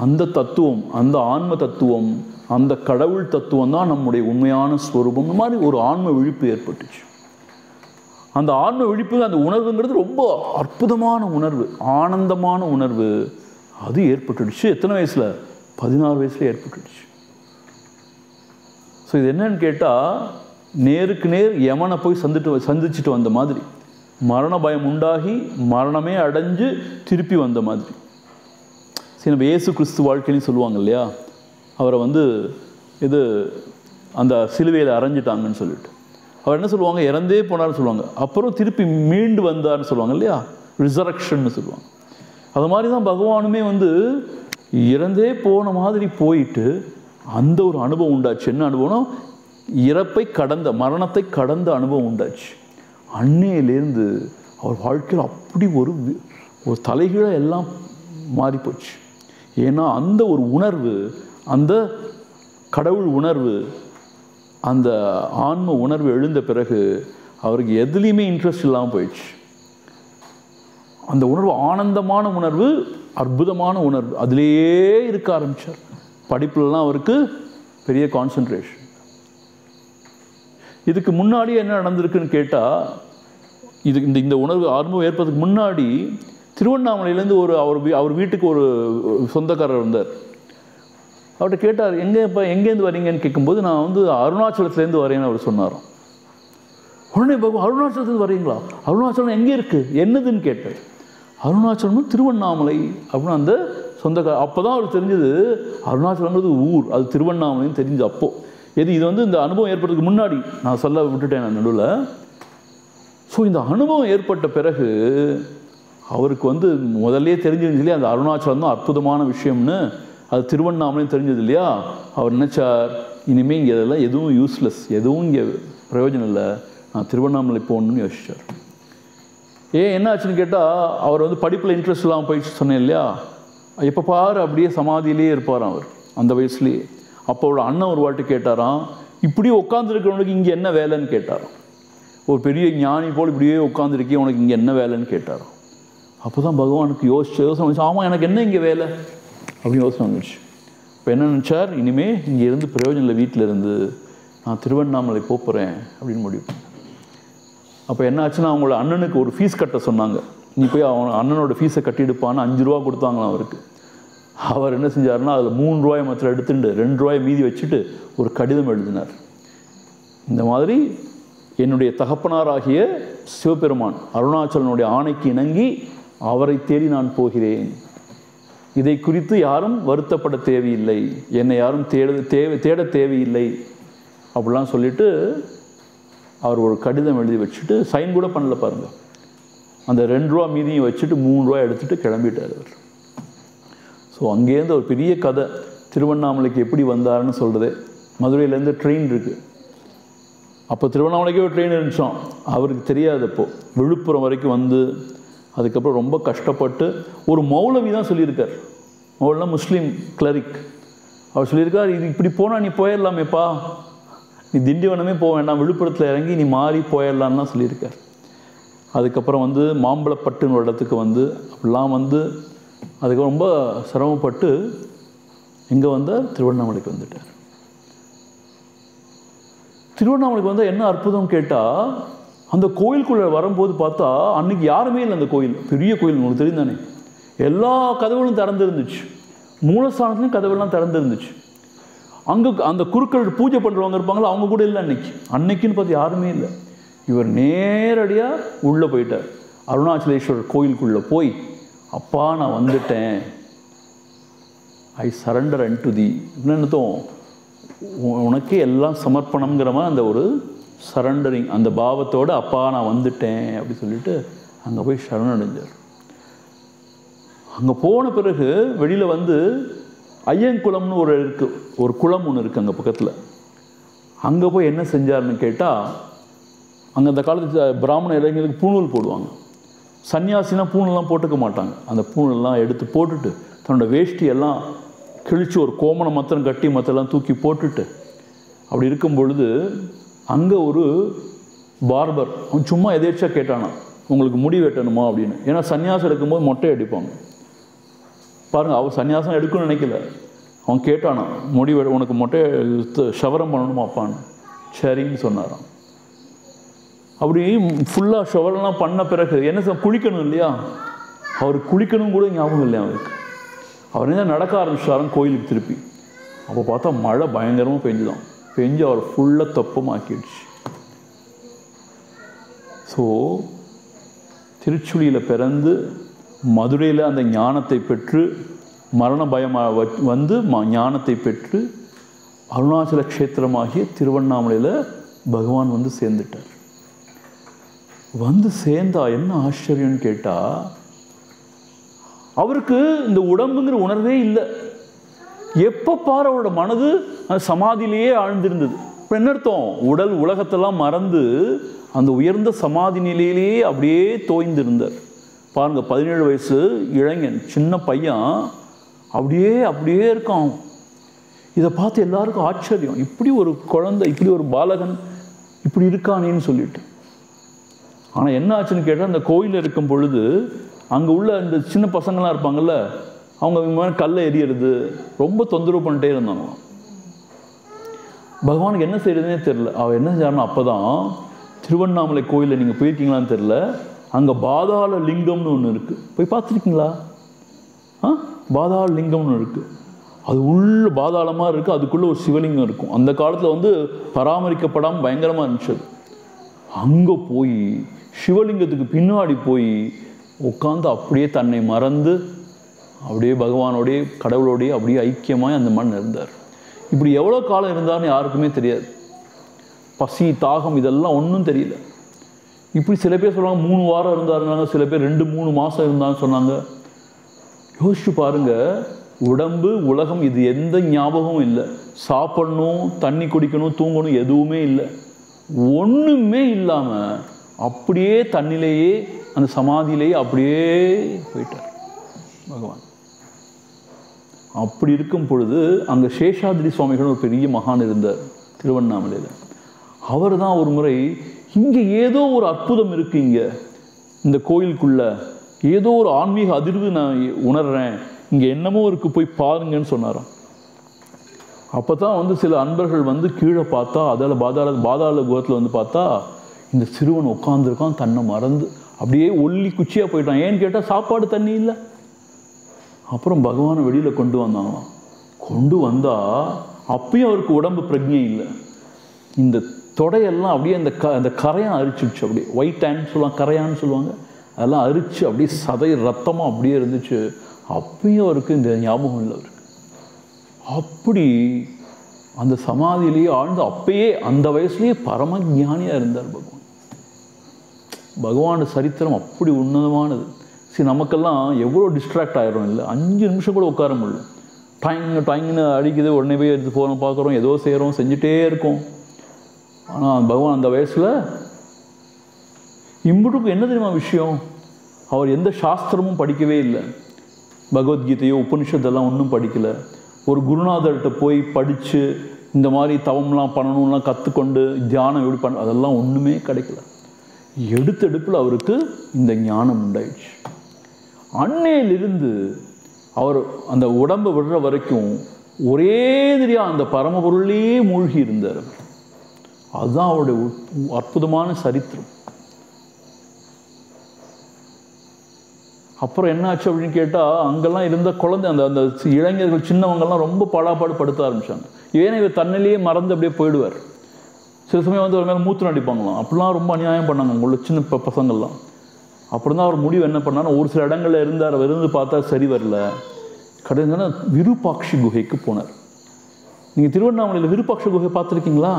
Speaker 1: அந்த தத்துவம், அந்த ஆன்ம தத்துவம், அந்த கடவுள் தத்துவம் தான் நம்முடைய உண்மையான ஸ்வரூபம். இந்த மாதிரி ஒரு ஆன்ம விழிப்பு ஏற்பட்டுச்சு. அந்த ஆன்ம விழிப்பு, அந்த உணர்வுங்கிறது ரொம்ப அற்புதமான உணர்வு, ஆனந்தமான உணர்வு, அது ஏற்பட்டுடுச்சு. எத்தனை வயசில்? 16 வயசில் ஏற்பட்டுடுச்சு. ஸோ இது என்னன்னு கேட்டால், நேருக்கு நேர் யமனை போய் சந்திச்சுட்டு வந்த மாதிரி, மரண பயம் உண்டாகி மரணமே அடைஞ்சு திருப்பி வந்த மாதிரி. சரி, நம்ம இயேசு கிறிஸ்து வாழ்க்கையிலையும் சொல்லுவாங்க இல்லையா, அவரை இது அந்த சிலுவையில் அரைஞ்சிட்டாங்கன்னு சொல்லிட்டு, அவர் என்ன சொல்லுவாங்க, இறந்தே போனார்னு சொல்லுவாங்க, அப்புறம் திருப்பி மீண்டு வந்தார்னு சொல்லுவாங்க இல்லையா, ரிசரக்ஷன்னு சொல்லுவாங்க. அது மாதிரி தான் பகவானுமே இறந்தே போன மாதிரி போயிட்டு அந்த ஒரு அனுபவம் உண்டாச்சு. என்ன அனுபவம்னா, இறப்பை கடந்த, மரணத்தை கடந்த அனுபவம் உண்டாச்சு. அன்னையிலேருந்து அவர் வாழ்க்கையில் அப்படி ஒரு தலைகீழாக எல்லாம் மாறிப்போச்சு. ஏன்னா அந்த ஒரு உணர்வு, அந்த கடவுள் உணர்வு, அந்த ஆன்ம உணர்வு எழுந்த பிறகு அவருக்கு எதுலேயுமே இன்ட்ரெஸ்ட் இல்லாமல் போயிடுச்சு. அந்த உணர்வு ஆனந்தமான உணர்வு, அற்புதமான உணர்வு. அதிலேயே இருக்க ஆரம்பித்தார். படிப்புலலாம் அவருக்கு பெரிய கான்சன்ட்ரேஷன். இதுக்கு முன்னாடி என்ன நடந்திருக்குன்னு கேட்டால், இந்த உணர்வு ஆரம்பம் ஏற்பதுக்கு முன்னாடி திருவண்ணாமலையிலேருந்து அவர் வீட்டுக்கு ஒரு சொந்தக்காரர் வந்தார். அவர்கிட்ட கேட்டார், எங்கேருந்து வரீங்கன்னு கேட்கும்போது, நான் வந்து அருணாச்சலத்துலேருந்து வரேன்னு அவர் சொன்னாராம். உடனே அருணாச்சலத்துலேருந்து வரீங்களா? அருணாச்சலம் எங்கே இருக்குது, என்னதுன்னு கேட்டார். அருணாச்சலமும் திருவண்ணாமலை அப்படின்னு அந்த சொந்தக்காரர். அப்போ தான் அவருக்கு தெரிஞ்சது அருணாச்சலங்கிறது ஊர், அது திருவண்ணாமலைன்னு தெரிஞ்சு. அப்போது இது வந்து இந்த அனுபவம் ஏற்படுறதுக்கு முன்னாடி நான் சொல்ல விட்டுட்டேன் நான் நடுவில். ஸோ இந்த அனுபவம் ஏற்பட்ட பிறகு அவருக்கு வந்து முதல்லே தெரிஞ்சிருந்துச்சு இல்லையா, அந்த அருணாச்சலம் தான் அற்புதமான விஷயம்னு, அது திருவண்ணாமலையும் தெரிஞ்சது இல்லையா. அவர் நினச்சார், இனிமேல் இங்கே இதெல்லாம் எதுவும் யூஸ்லெஸ், எதுவும் இங்கே பிரயோஜனம் இல்லை, நான் திருவண்ணாமலை போகணுன்னு யோசிச்சார். என்ன ஆச்சுன்னு கேட்டால், அவர் வந்து படிப்பில் இன்ட்ரெஸ்ட் இல்லாமல் போயிடுச்சு சொன்னேன் இல்லையா. எப்போ பாரு அப்படியே சமாதியிலேயே இருப்பாராம் அவர் அந்த வயசுலேயே. அப்போ அவரோட அண்ணன் ஒரு வாட்டி கேட்டாராம், இப்படியே உட்காந்துருக்கிறவனுக்கு இங்கே என்ன வேலைன்னு கேட்டாராம். ஒரு பெரிய ஞானி போல் இப்படியே உட்காந்துருக்கே, உனக்கு இங்கே என்ன வேலைன்னு கேட்டாராம். அப்போ தான் பகவானுக்கு யோசனை வந்துச்சு, ஆமாம் எனக்கு என்ன இங்கே வேலை அப்படின்னு யோசனை வந்துச்சு. இப்போ என்ன நினச்சார், இனிமேல் இங்கே இருந்து பிரயோஜனம் இல்லை, வீட்டில் இருந்து நான் திருவண்ணாமலை போகிறேன் அப்படின்னு முடிவு. அப்போ என்ன ஆச்சுன்னா, அவங்களோட அண்ணனுக்கு ஒரு ஃபீஸ் கட்ட சொன்னாங்க. நீ போய் அவன் அண்ணனோட ஃபீஸை கட்டிடுப்பான்னு 5 ரூபா கொடுத்தாங்களாம் அவருக்கு. அவர் என்ன செஞ்சாருன்னா, அதில் 3 ரூபாய் மாத்திரம் எடுத்துட்டு 2 ரூபாய் மீதி வச்சுட்டு ஒரு கடிதம் எழுதினார். இந்த மாதிரி என்னுடைய தகப்பனாராகிய சிவபெருமான் அருணாச்சலனுடைய ஆணைக்கு இணங்கி அவரை தேடி நான் போகிறேன். இதை குறித்து யாரும் வருத்தப்பட தேவையில்லை, என்னை யாரும் தேட தேவையில்லை அப்படிலாம் சொல்லிட்டு அவர் ஒரு கடிதம் எழுதி வச்சுட்டு, சைன் கூட பண்ணல பாருங்கள். அந்த 2 ரூபா மீதியும் வச்சுட்டு 3 ரூபாய் எடுத்துகிட்டு கிளம்பிட்டார் அவர். ஸோ அங்கேருந்து ஒரு பெரிய கதை, திருவண்ணாமலைக்கு எப்படி வந்தாருன்னு சொல்கிறது. மதுரையிலேருந்து ட்ரெயின் இருக்குது. அப்போ திருவண்ணாமலைக்கே ஒரு ட்ரெயின் இருந்துச்சோம், அவருக்கு தெரியாது. அப்போது விழுப்புரம் வரைக்கும் வந்து அதுக்கப்புறம் ரொம்ப கஷ்டப்பட்டு ஒரு மௌலவி தான் சொல்லியிருக்கார். மௌலனா முஸ்லீம் கிளரிக். அவர் சொல்லியிருக்கார், இது இப்படி போனால் நீ போயிடலாமேப்பா, நீ திண்டிவனமே போக வேண்டாம், விழுப்புரத்தில் இறங்கி நீ மாறி போயிடலான்லாம் சொல்லியிருக்கார். அதுக்கப்புறம் வந்து மாம்பழப்பட்டுன்னு ஒரு இடத்துக்கு வந்து அப்படிலாம் வந்து அதுக்கு ரொம்ப சிரமப்பட்டு இங்கே வந்தால் திருவண்ணாமலைக்கு வந்துட்டார். திருவண்ணாமலைக்கு வந்தால் என்ன அற்புதம் கேட்டால், அந்த கோயிலுக்குள்ளே வரும்போது பார்த்தா அன்றைக்கி யாருமே இல்லை. அந்த கோயில் பெரிய கோயில், உங்களுக்கு தெரிந்தானே, எல்லா கதவுகளும் திறந்துருந்துச்சு, மூலஸ்தானத்துலேயும் கதவுலாம் திறந்துருந்துச்சு. அங்கே அந்த குருக்கள் பூஜை பண்ணுறவங்க இருப்பாங்களா, அவங்க கூட இல்லை அன்னைக்குன்னு பார்த்து யாருமே இல்லை. இவர் நேரடியாக உள்ளே போயிட்டார். அருணாச்சலேஸ்வரர் கோயிலுக்குள்ளே போய், அப்பா நான் வந்துட்டேன், I surrender unto thee, என்னத்தோம் உனக்கே எல்லாம் சமர்ப்பணங்கிற மாதிரி அந்த ஒரு சரண்டரிங், அந்த பாவத்தோடு அப்பா நான் வந்துட்டேன் அப்படி சொல்லிட்டு அங்கே போய் சரணடைஞ்சார். அங்கே போன பிறகு வெளியில் வந்து ஐயங்குளம்னு ஒரு குளம் ஒன்று இருக்குது அங்கே பக்கத்தில். அங்கே போய் என்ன செஞ்சார்னு கேட்டால், அங்கே அந்த காலத்து பிராமண இளைஞர்களுக்கு பூணூல் போடுவாங்க. சன்னியாசினா பூணெல்லாம் போட்டுக்க மாட்டாங்க. அந்த பூணெல்லாம் எடுத்து போட்டுட்டு தன்னோட வேஷ்டியெல்லாம் கிழித்து ஒரு கோமணம் மாத்திரம் கட்டி மற்றெல்லாம் தூக்கி போட்டுட்டு அப்படி இருக்கும் பொழுது அங்கே ஒரு பார்பர் அவன் சும்மா எதேச்சா கேட்டானா, உங்களுக்கு முடி வெட்டணுமா அப்படின்னு. ஏன்னா சன்னியாசம் எடுக்கும்போது மொட்டை அடிப்பாங்க பாருங்கள். அவர் சன்னியாசம் எடுக்கணும்னு நினைக்கல, அவன் கேட்டானா முடி உனக்கு மொட்டை ஷவரம் பண்ணணுமா அப்பான்னு. சரின்னு சொன்னாரான். அப்படி ஃபுல்லாக ஷவரெல்லாம் பண்ண பிறகு என்ன குளிக்கணும் இல்லையா, அவர் குளிக்கணும் கூட ஞாபகம் இல்லையா அவருக்கு. அவர் என்ன நடக்க ஆரம்பிச்சாராம் கோயிலுக்கு திருப்பி. அப்போ பார்த்தா மழை பயங்கரமாக பெஞ்சுதான், பெஞ்சு அவர் ஃபுல்லாக தொப்பமாக்கிடுச்சு. ஸோ திருச்சுழியில் பிறந்து மதுரையில் அந்த ஞானத்தை பெற்று, மரண பயமாக வந்து ஞானத்தை பெற்று அருணாச்சல க்ஷேத்திரமாகிய திருவண்ணாமலையில் பகவான் வந்து சேர்ந்துட்டார். வந்து சேர்ந்தா என்ன ஆச்சரியம்னு கேட்டால், அவருக்கு இந்த உடம்புங்கிற உணர்வே இல்லை. எப்போ பாரு அவரோட மனது அந்த சமாதியிலேயே ஆழ்ந்திருந்தது. இப்போ என்ன அர்த்தம், உடல் உலகத்தெல்லாம் மறந்து அந்த உயர்ந்த சமாதி நிலையிலேயே அப்படியே தோய்ந்திருந்தார். பாருங்கள், 17 வயசு இளைஞன், சின்ன பையன், அப்படியே இருக்கான். இதை பார்த்து எல்லாருக்கும் ஆச்சரியம், இப்படி ஒரு குழந்தை, இப்படி ஒரு பாலகன் இப்படி இருக்கானேன்னு சொல்லிட்டு. ஆனால் என்ன ஆச்சுன்னு கேட்டால் அந்த கோயிலில் இருக்கும் பொழுது அங்கே உள்ள இந்த சின்ன பசங்கள்லாம் இருப்பாங்கள்ல, அவங்க மேலே கல்லை எறியறது ரொம்ப தொந்தரவு பண்ணிட்டே இருந்தாங்க. பகவானுக்கு என்ன செய்யறதுனே தெரில. அவர் என்ன செஞ்சாருன்னா, அப்போ தான் திருவண்ணாமலை கோயிலில் நீங்கள் போயிருக்கீங்களான்னு தெரில, அங்கே பாதாள லிங்கம்னு ஒன்று இருக்குது. போய் பார்த்துருக்கீங்களா? பாதாள லிங்கம்னு இருக்குது. அது உள்ள பாதாளமாக இருக்குது. அதுக்குள்ளே ஒரு சிவலிங்கம் இருக்கும். அந்த காலத்தில் வந்து பராமரிக்கப்படாமல் பயங்கரமாக இருந்துச்சு. அங்கே போய் சிவலிங்கத்துக்கு பின்னாடி போய் உட்காந்து அப்படியே தன்னை மறந்து அப்படியே பகவானோடைய கடவுளோடைய அப்படியே ஐக்கியமாக அந்த மண் இருந்தார். இப்படி எவ்வளோ காலம் இருந்தார்னு யாருக்குமே தெரியாது. பசி தாகம் இதெல்லாம் ஒன்றும் தெரியல. இப்படி சில பேர் சொல்லுவாங்க 3 வாரம் இருந்தாருனாங்க, சில பேர் 2-3 மாதம் இருந்தான்னு சொன்னாங்க. யோசிச்சு பாருங்க, உடம்பு உலகம் இது எந்த ஞாபகமும் இல்லை. சாப்பிடணும், தண்ணி குடிக்கணும், தூங்கணும் எதுவுமே இல்லை. ஒன்றுமே இல்லாமல் அப்படியே தண்ணிலேயே அந்த சமாதியிலேயே அப்படியே போயிட்டார் பகவான். அப்படி இருக்கும் பொழுது அங்கே சேஷாத்ரி சுவாமிகள் ஒரு பெரிய மகான் இருந்தார் திருவண்ணாமலையில். அவர் தான் ஒரு முறை, இங்கே ஏதோ ஒரு அற்புதம் இருக்கு, இங்கே இந்த கோயிலுக்குள்ள ஏதோ ஒரு ஆன்மீக அதிர்வு நான் உணர்றேன், இங்கே என்னமோ இருக்கு, போய் பாருங்கன்னு சொன்னாராம். அப்போ தான் வந்து சில அன்பர்கள் வந்து கீழே பார்த்தா, அதில் பாதாள குகத்தில் வந்து பார்த்தா இந்த சிறுவன் உட்காந்துருக்கான், தன்னை மறந்து அப்படியே ஒல்லி குச்சியாக போயிட்டான். ஏன்னு கேட்டால் சாப்பாடு தண்ணி இல்லை. அப்புறம் பகவானை வெளியில் கொண்டு வந்தாங்களாம். கொண்டு வந்தால் அப்பயும் அவருக்கு உடம்பு பிரஜை இல்லை. இந்த தொடையெல்லாம் அப்படியே அந்த கரையான் அரிச்சிடுச்சு. அப்படியே ஒயிட் ஹேண்ட் சொல்லுவாங்க, கரையான்னு சொல்லுவாங்க, அதெல்லாம் அரிச்சு அப்படியே சதை ரத்தமாக அப்படியே இருந்துச்சு. அப்பயும் அவருக்கு இந்த ஞாபகம் இல்லை அவருக்கு. அப்படி அந்த சமாதியிலேயே ஆழ்ந்து அப்பயே அந்த வயசுலேயே பரம ஞானியாக இருந்தார் பகவான். பகவானோட சரித்திரம் அப்படி உன்னதமானது. சரி, நமக்கெல்லாம் எவ்வளோ டிஸ்ட்ராக்ட் ஆகிடும் இல்லை, 5 நிமிஷம் கூட உட்கார முடியல. டைங்னு அடிக்குது, உடனே போய் எடுத்து போகிறோம், பார்க்குறோம், ஏதோ செய்கிறோம், செஞ்சுட்டே இருக்கோம். ஆனால் பகவான் அந்த வயசில் இம்புட்டுக்கு என்ன தெரியுமா விஷயம், அவர் எந்த சாஸ்திரமும் படிக்கவே இல்லை. பகவத்கீதையோ உபனிஷத்தெல்லாம் ஒன்றும் படிக்கலை. ஒரு குருநாதர்கிட்ட போய் படித்து இந்த மாதிரி தவம்லாம் பண்ணணும்லாம் கற்றுக்கொண்டு தியானம் எப்படி பண்ண, அதெல்லாம் ஒன்றுமே கிடைக்கல. எடுத்தெடுப்பில் அவருக்கு இந்த ஞானம் உண்டாயிடுச்சு. அன்னையிலிருந்து அவர் அந்த உடம்பை விடுற வரைக்கும் ஒரேதிரியாக அந்த பரமபொருளையே மூழ்கி இருந்தார் அவர். அதுதான் அவருடைய அற்புதமான சரித்திரம். அப்புறம் என்ன ஆச்சு அப்படின்னு கேட்டால், அங்கெல்லாம் இருந்த குழந்தை அந்த இளைஞர்கள் சின்னவங்கெல்லாம் ரொம்ப பாடாப்பாடு படுத்த ஆரம்பித்தாங்க. ஏன்னா இவர் தன்னிலேயே மறந்து அப்படியே போயிடுவார். சில சமயம் வந்து அவர் மேலே மூத்திரம் அடிப்பாங்களாம். அப்படிலாம் ரொம்ப அநியாயம் பண்ணாங்க அங்கே உள்ள சின்ன பசங்கள்லாம். அப்புறம் தான் அவர் முடிவு என்ன பண்ணாலும், ஒரு சில இடங்களில் இருந்தார், அவர் இருந்து பார்த்தா சரி வரல. கடைசியான விருப்பாட்சி குகைக்கு போனார். நீங்கள் திருவண்ணாமலையில் விருப்பாட்சி குகை பார்த்துருக்கீங்களா?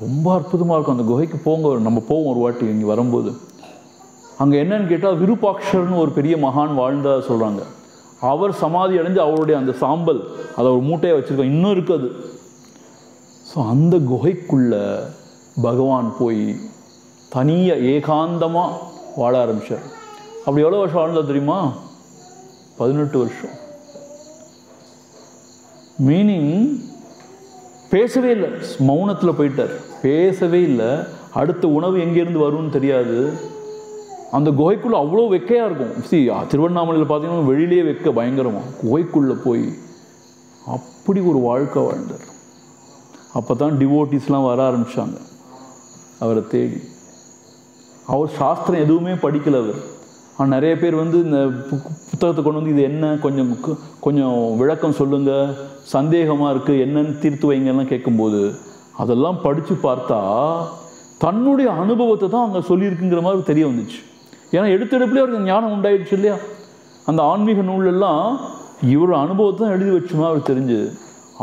Speaker 1: ரொம்ப அற்புதமாக இருக்கும். அந்த குகைக்கு போங்க, நம்ம போவோம் ஒரு வாட்டி இங்கே வரும்போது. அங்கே என்னன்னு கேட்டால், விருப்பாட்சர்னு ஒரு பெரிய மகான் வாழ்ந்தா சொல்கிறாங்க. அவர் சமாதி அடைஞ்சு அவருடைய அந்த சாம்பல் அதை ஒரு மூட்டையை வச்சுருக்கோம், இன்னும் இருக்குது. ஸோ அந்த குகைக்குள்ள பகவான் போய் தனியாக ஏகாந்தமாக வாழ ஆரம்பித்தார். அப்படி எவ்வளோ வருஷம் வாழ்ந்தா தெரியுமா? 18 வருஷம். மீனிங் பேசவே இல்லை, மௌனத்தில் போயிட்டார், பேசவே இல்லை. அடுத்த உணவு எங்கேருந்து வரும்னு தெரியாது. அந்த குகைக்குள்ளே அவ்வளோ வெக்கையாக இருக்கும். திருவண்ணாமலையில் பார்த்தீங்கன்னா வெளியிலே வெக்க பயங்கரமாக. குகைக்குள்ளே போய் அப்படி ஒரு வாழ்க்கை வாழ்ந்தார். அப்போ தான் டிவோட்டிஸ்லாம் வர ஆரம்பித்தாங்க அவரை தேடி. அவர் சாஸ்திரம் எதுவுமே படிக்கலை அவர். ஆனால் நிறைய பேர் வந்து இந்த புத்தகத்தை கொண்டு வந்து இது என்ன கொஞ்சம் விளக்கம் சொல்லுங்கள், சந்தேகமாக இருக்குது, என்னன்னு தீர்த்து வைங்கலாம் கேட்கும்போது அதெல்லாம் படித்து பார்த்தா தன்னுடைய அனுபவத்தை தான் அங்கே சொல்லியிருக்குங்கிற மாதிரி தெரிய வந்துச்சு. ஏன்னா எடுத்தெடுப்புலேயே அவருக்கு ஞானம் உண்டாயிடுச்சு இல்லையா? அந்த ஆன்மீக நூலெல்லாம் இவரோட அனுபவத்தை தான் எழுதி வச்சுமா அவர் தெரிஞ்சு.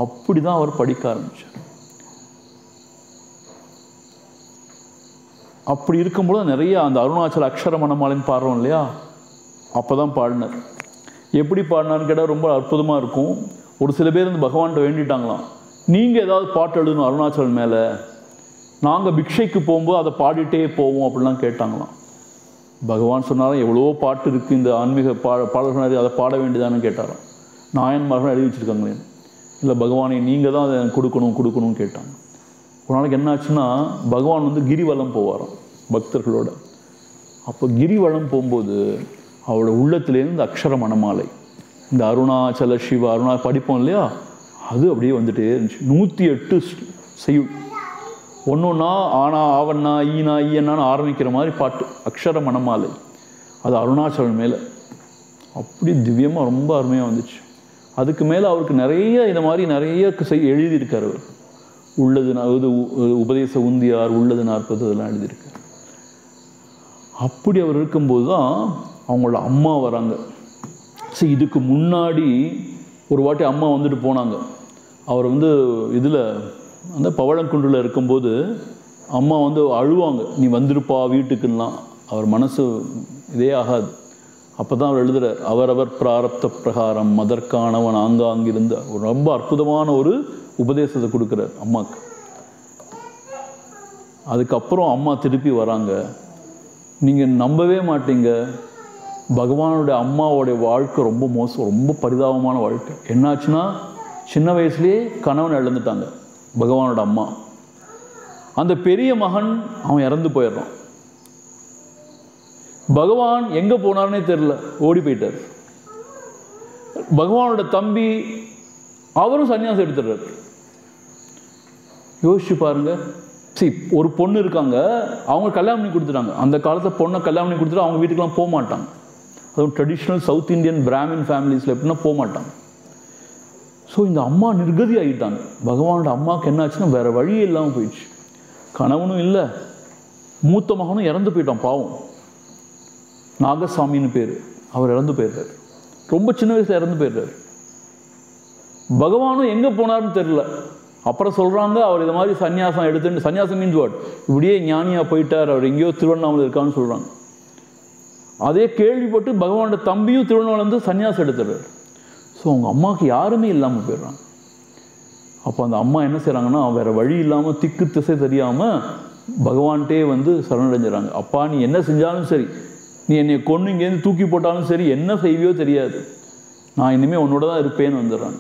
Speaker 1: அப்படி தான் அவர் படிக்க ஆரம்பித்தார். அப்படி இருக்கும்போது நிறைய அந்த அருணாச்சல அக்ஷர மணமாலைன்னு பாடுறோம் இல்லையா, அப்போ தான் பாடினார். எப்படி பாடினார்னு கேட்டால் ரொம்ப அற்புதமாக இருக்கும். ஒரு சில பேர் வந்து பகவான்கிட்ட வேண்டிட்டாங்களாம், நீங்கள் ஏதாவது பாட்டு எழுதணும் அருணாச்சல் மேலே, நாங்கள் பிக்ஷைக்கு போகும்போது அதை பாடிட்டே போவோம் அப்படிலாம் கேட்டாங்களாம். பகவான் சொன்னாலும் எவ்வளோ பாட்டு இருக்குது இந்த ஆன்மீக பாடல்கள், அதை பாட வேண்டியதானு கேட்டாராம். நாயன்மார்கள் எழுதி வச்சுருக்காங்களே. இல்லை பகவானை நீங்கள் தான் அதை கொடுக்கணும்னு கேட்டாங்க. ஒரு நாளைக்கு என்ன ஆச்சுன்னா, பகவான் வந்து கிரிவலம் போவாராம். பக்தர்களோட. அப்போ கிரிவலம் போகும்போது அவரோட உள்ளத்துலேருந்து அக்ஷர மணமாலை, இந்த அருணாச்சல சிவ அருணா படிப்போம் இல்லையா, அது அப்படியே வந்துட்டே இருந்துச்சு. 108 செய்யுள், ஒன்று ஒன்றா ஆனா ஆவண்ணா ஈனா ஈயண்ணான்னு ஆரம்பிக்கிற மாதிரி பாட்டு, அக்ஷர மணமாலை. அது அருணாச்சலம் மேலே அப்படி திவ்யமாக ரொம்ப அருமையாக வந்துச்சு. அதுக்கு மேலே அவருக்கு நிறைய இந்த மாதிரி நிறைய எழுதியிருக்கார் அவர். உள்ளது இது உபதேச உந்தியார், உள்ளது 40 இதெல்லாம் எழுதியிருக்கார். அப்படி அவர் இருக்கும்போது தான் அவங்களோட அம்மா வராங்க. சரி, இதுக்கு முன்னாடி ஒரு வாட்டி அம்மா வந்துட்டு போனாங்க. அவர் வந்து இதில் அந்த பவழங்குன்றில் இருக்கும்போது அம்மா வந்து அழுவாங்க, நீ வந்திருப்பா வீட்டுக்குலாம். அவர் மனசு இதே ஆகாது. அப்போ தான் அவர் எழுதுகிறார், அவரவர் பிராரப்த பிரகாரம் மதற்கானவன் ஆங்காங்கிருந்த ஒரு ரொம்ப அற்புதமான ஒரு உபதேசத்தை கொடுக்குறார் அம்மாவுக்கு. அதுக்கப்புறம் அம்மா திருப்பி வராங்க. நீங்கள் நம்பவே மாட்டீங்க, பகவானுடைய அம்மாவோடைய வாழ்க்கை ரொம்ப மோசம், ரொம்ப பரிதாபமான வாழ்க்கை. என்னாச்சுன்னா, சின்ன வயசுலேயே கணவன் இழந்துட்டாங்க பகவானோட அம்மா. அந்த பெரிய மகன் அவன் இறந்து போயிடுறான். பகவான் எங்கே போனார்னே தெரியல, ஓடி போயிட்டார். பகவானோட தம்பி அவரும் சன்னியாசம் எடுத்துடுறார். யோசிச்சு பாருங்க. சரி, ஒரு பொண்ணு இருக்காங்க, அவங்க கல்யாணம் பண்ணி கொடுத்துட்டாங்க. அந்த காலத்தில் பொண்ணை கல்யாணம் பண்ணி கொடுத்துட்டு அவங்க வீட்டுக்கெலாம் போக மாட்டாங்க. அதுவும் ட்ரெடிஷ்னல் சவுத் இந்தியன் பிராமின் ஃபேமிலிஸில் எப்படின்னா போக மாட்டாங்க. ஸோ இந்த அம்மா நிர்கதி ஆகிட்டாங்க. பகவானோட அம்மாவுக்கு என்ன ஆச்சுன்னா வேறு வழியே இல்லாமல் போயிடுச்சு. கணவனும் இல்லை, மூத்த மகனும் இறந்து போயிட்டான் பாவம். நாகசாமின்னு பேர், அவர் இறந்து போயிடுறார். ரொம்ப சின்ன வயசில் இறந்து போயிடுறாரு. பகவானும் எங்கே போனார்னு தெரியல. அப்புறம் சொல்கிறாங்க, அவர் இது மாதிரி சன்னியாசம் எடுத்துட்டு, சன்னியாசம் மீன்ஸ் வாட், இப்படியே ஞானியாக போயிட்டார், அவர் எங்கேயோ திருவண்ணாமலை இருக்கான்னு சொல்கிறாங்க. அதே கேள்விப்பட்டு பகவானோட தம்பியும் திருவண்ணாமலேருந்து சன்னியாசம் எடுத்துடுறாரு. ஸோ அவங்க அம்மாவுக்கு யாருமே இல்லாமல் போயிடுறாங்க. அப்போ அந்த அம்மா என்ன செய்கிறாங்கன்னா, வேறு வழி இல்லாமல் திக்கு திசை தெரியாமல் பகவான்கிட்டே வந்து சரணடைஞ்சிடறாங்க. அப்பா, நீ என்ன செஞ்சாலும் சரி, நீ என்னை கொன்று இங்கேருந்து தூக்கி போட்டாலும் சரி, என்ன செய்வியோ தெரியாது, நான் இனிமேல் உன்னோட தான் இருப்பேன்னு வந்துடுறாங்க.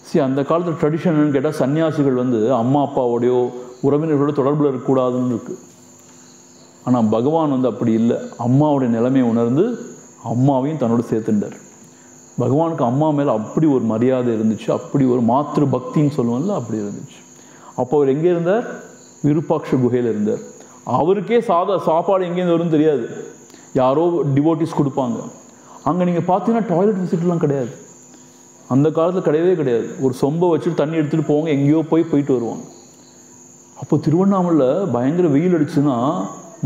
Speaker 1: சரி, அந்த காலத்தில் ட்ரெடிஷன் என்னன்னு கேட்டால், சன்னியாசிகள் வந்து அம்மா அப்பாவோடையோ உறவினர்களோட தொடர்பில் இருக்கக்கூடாதுன்னு இருக்குது. ஆனால் பகவான் வந்து அப்படி இல்லை. அம்மாவுடைய நிலைமையை உணர்ந்து அம்மாவையும் தன்னோட சேர்த்துட்டார். பகவானுக்கு அம்மா மேலே அப்படி ஒரு மரியாதை இருந்துச்சு, அப்படி ஒரு மாத்திரு பக்தின்னு சொல்லுவோம்ல, அப்படி இருந்துச்சு. அப்போ அவர் எங்கே இருந்தார்? விருப்பாட்ச குகையில் இருந்தார். அவருக்கே சாப்பாடு எங்கேருந்து வரும்னு தெரியாது, யாரோ டிவோட்டிஸ் கொடுப்பாங்க. அங்கே நீங்கள் பார்த்தீங்கன்னா டாய்லெட் விசிட்லாம் கிடையாது. அந்த காலத்தில் கிடையவே கிடையாது. ஒரு சொம்பை வச்சுட்டு தண்ணி எடுத்துகிட்டு போவாங்க, எங்கேயோ போயிட்டு வருவாங்க. அப்போ திருவண்ணாமலையில் பயங்கர வெயில் அடிச்சுன்னா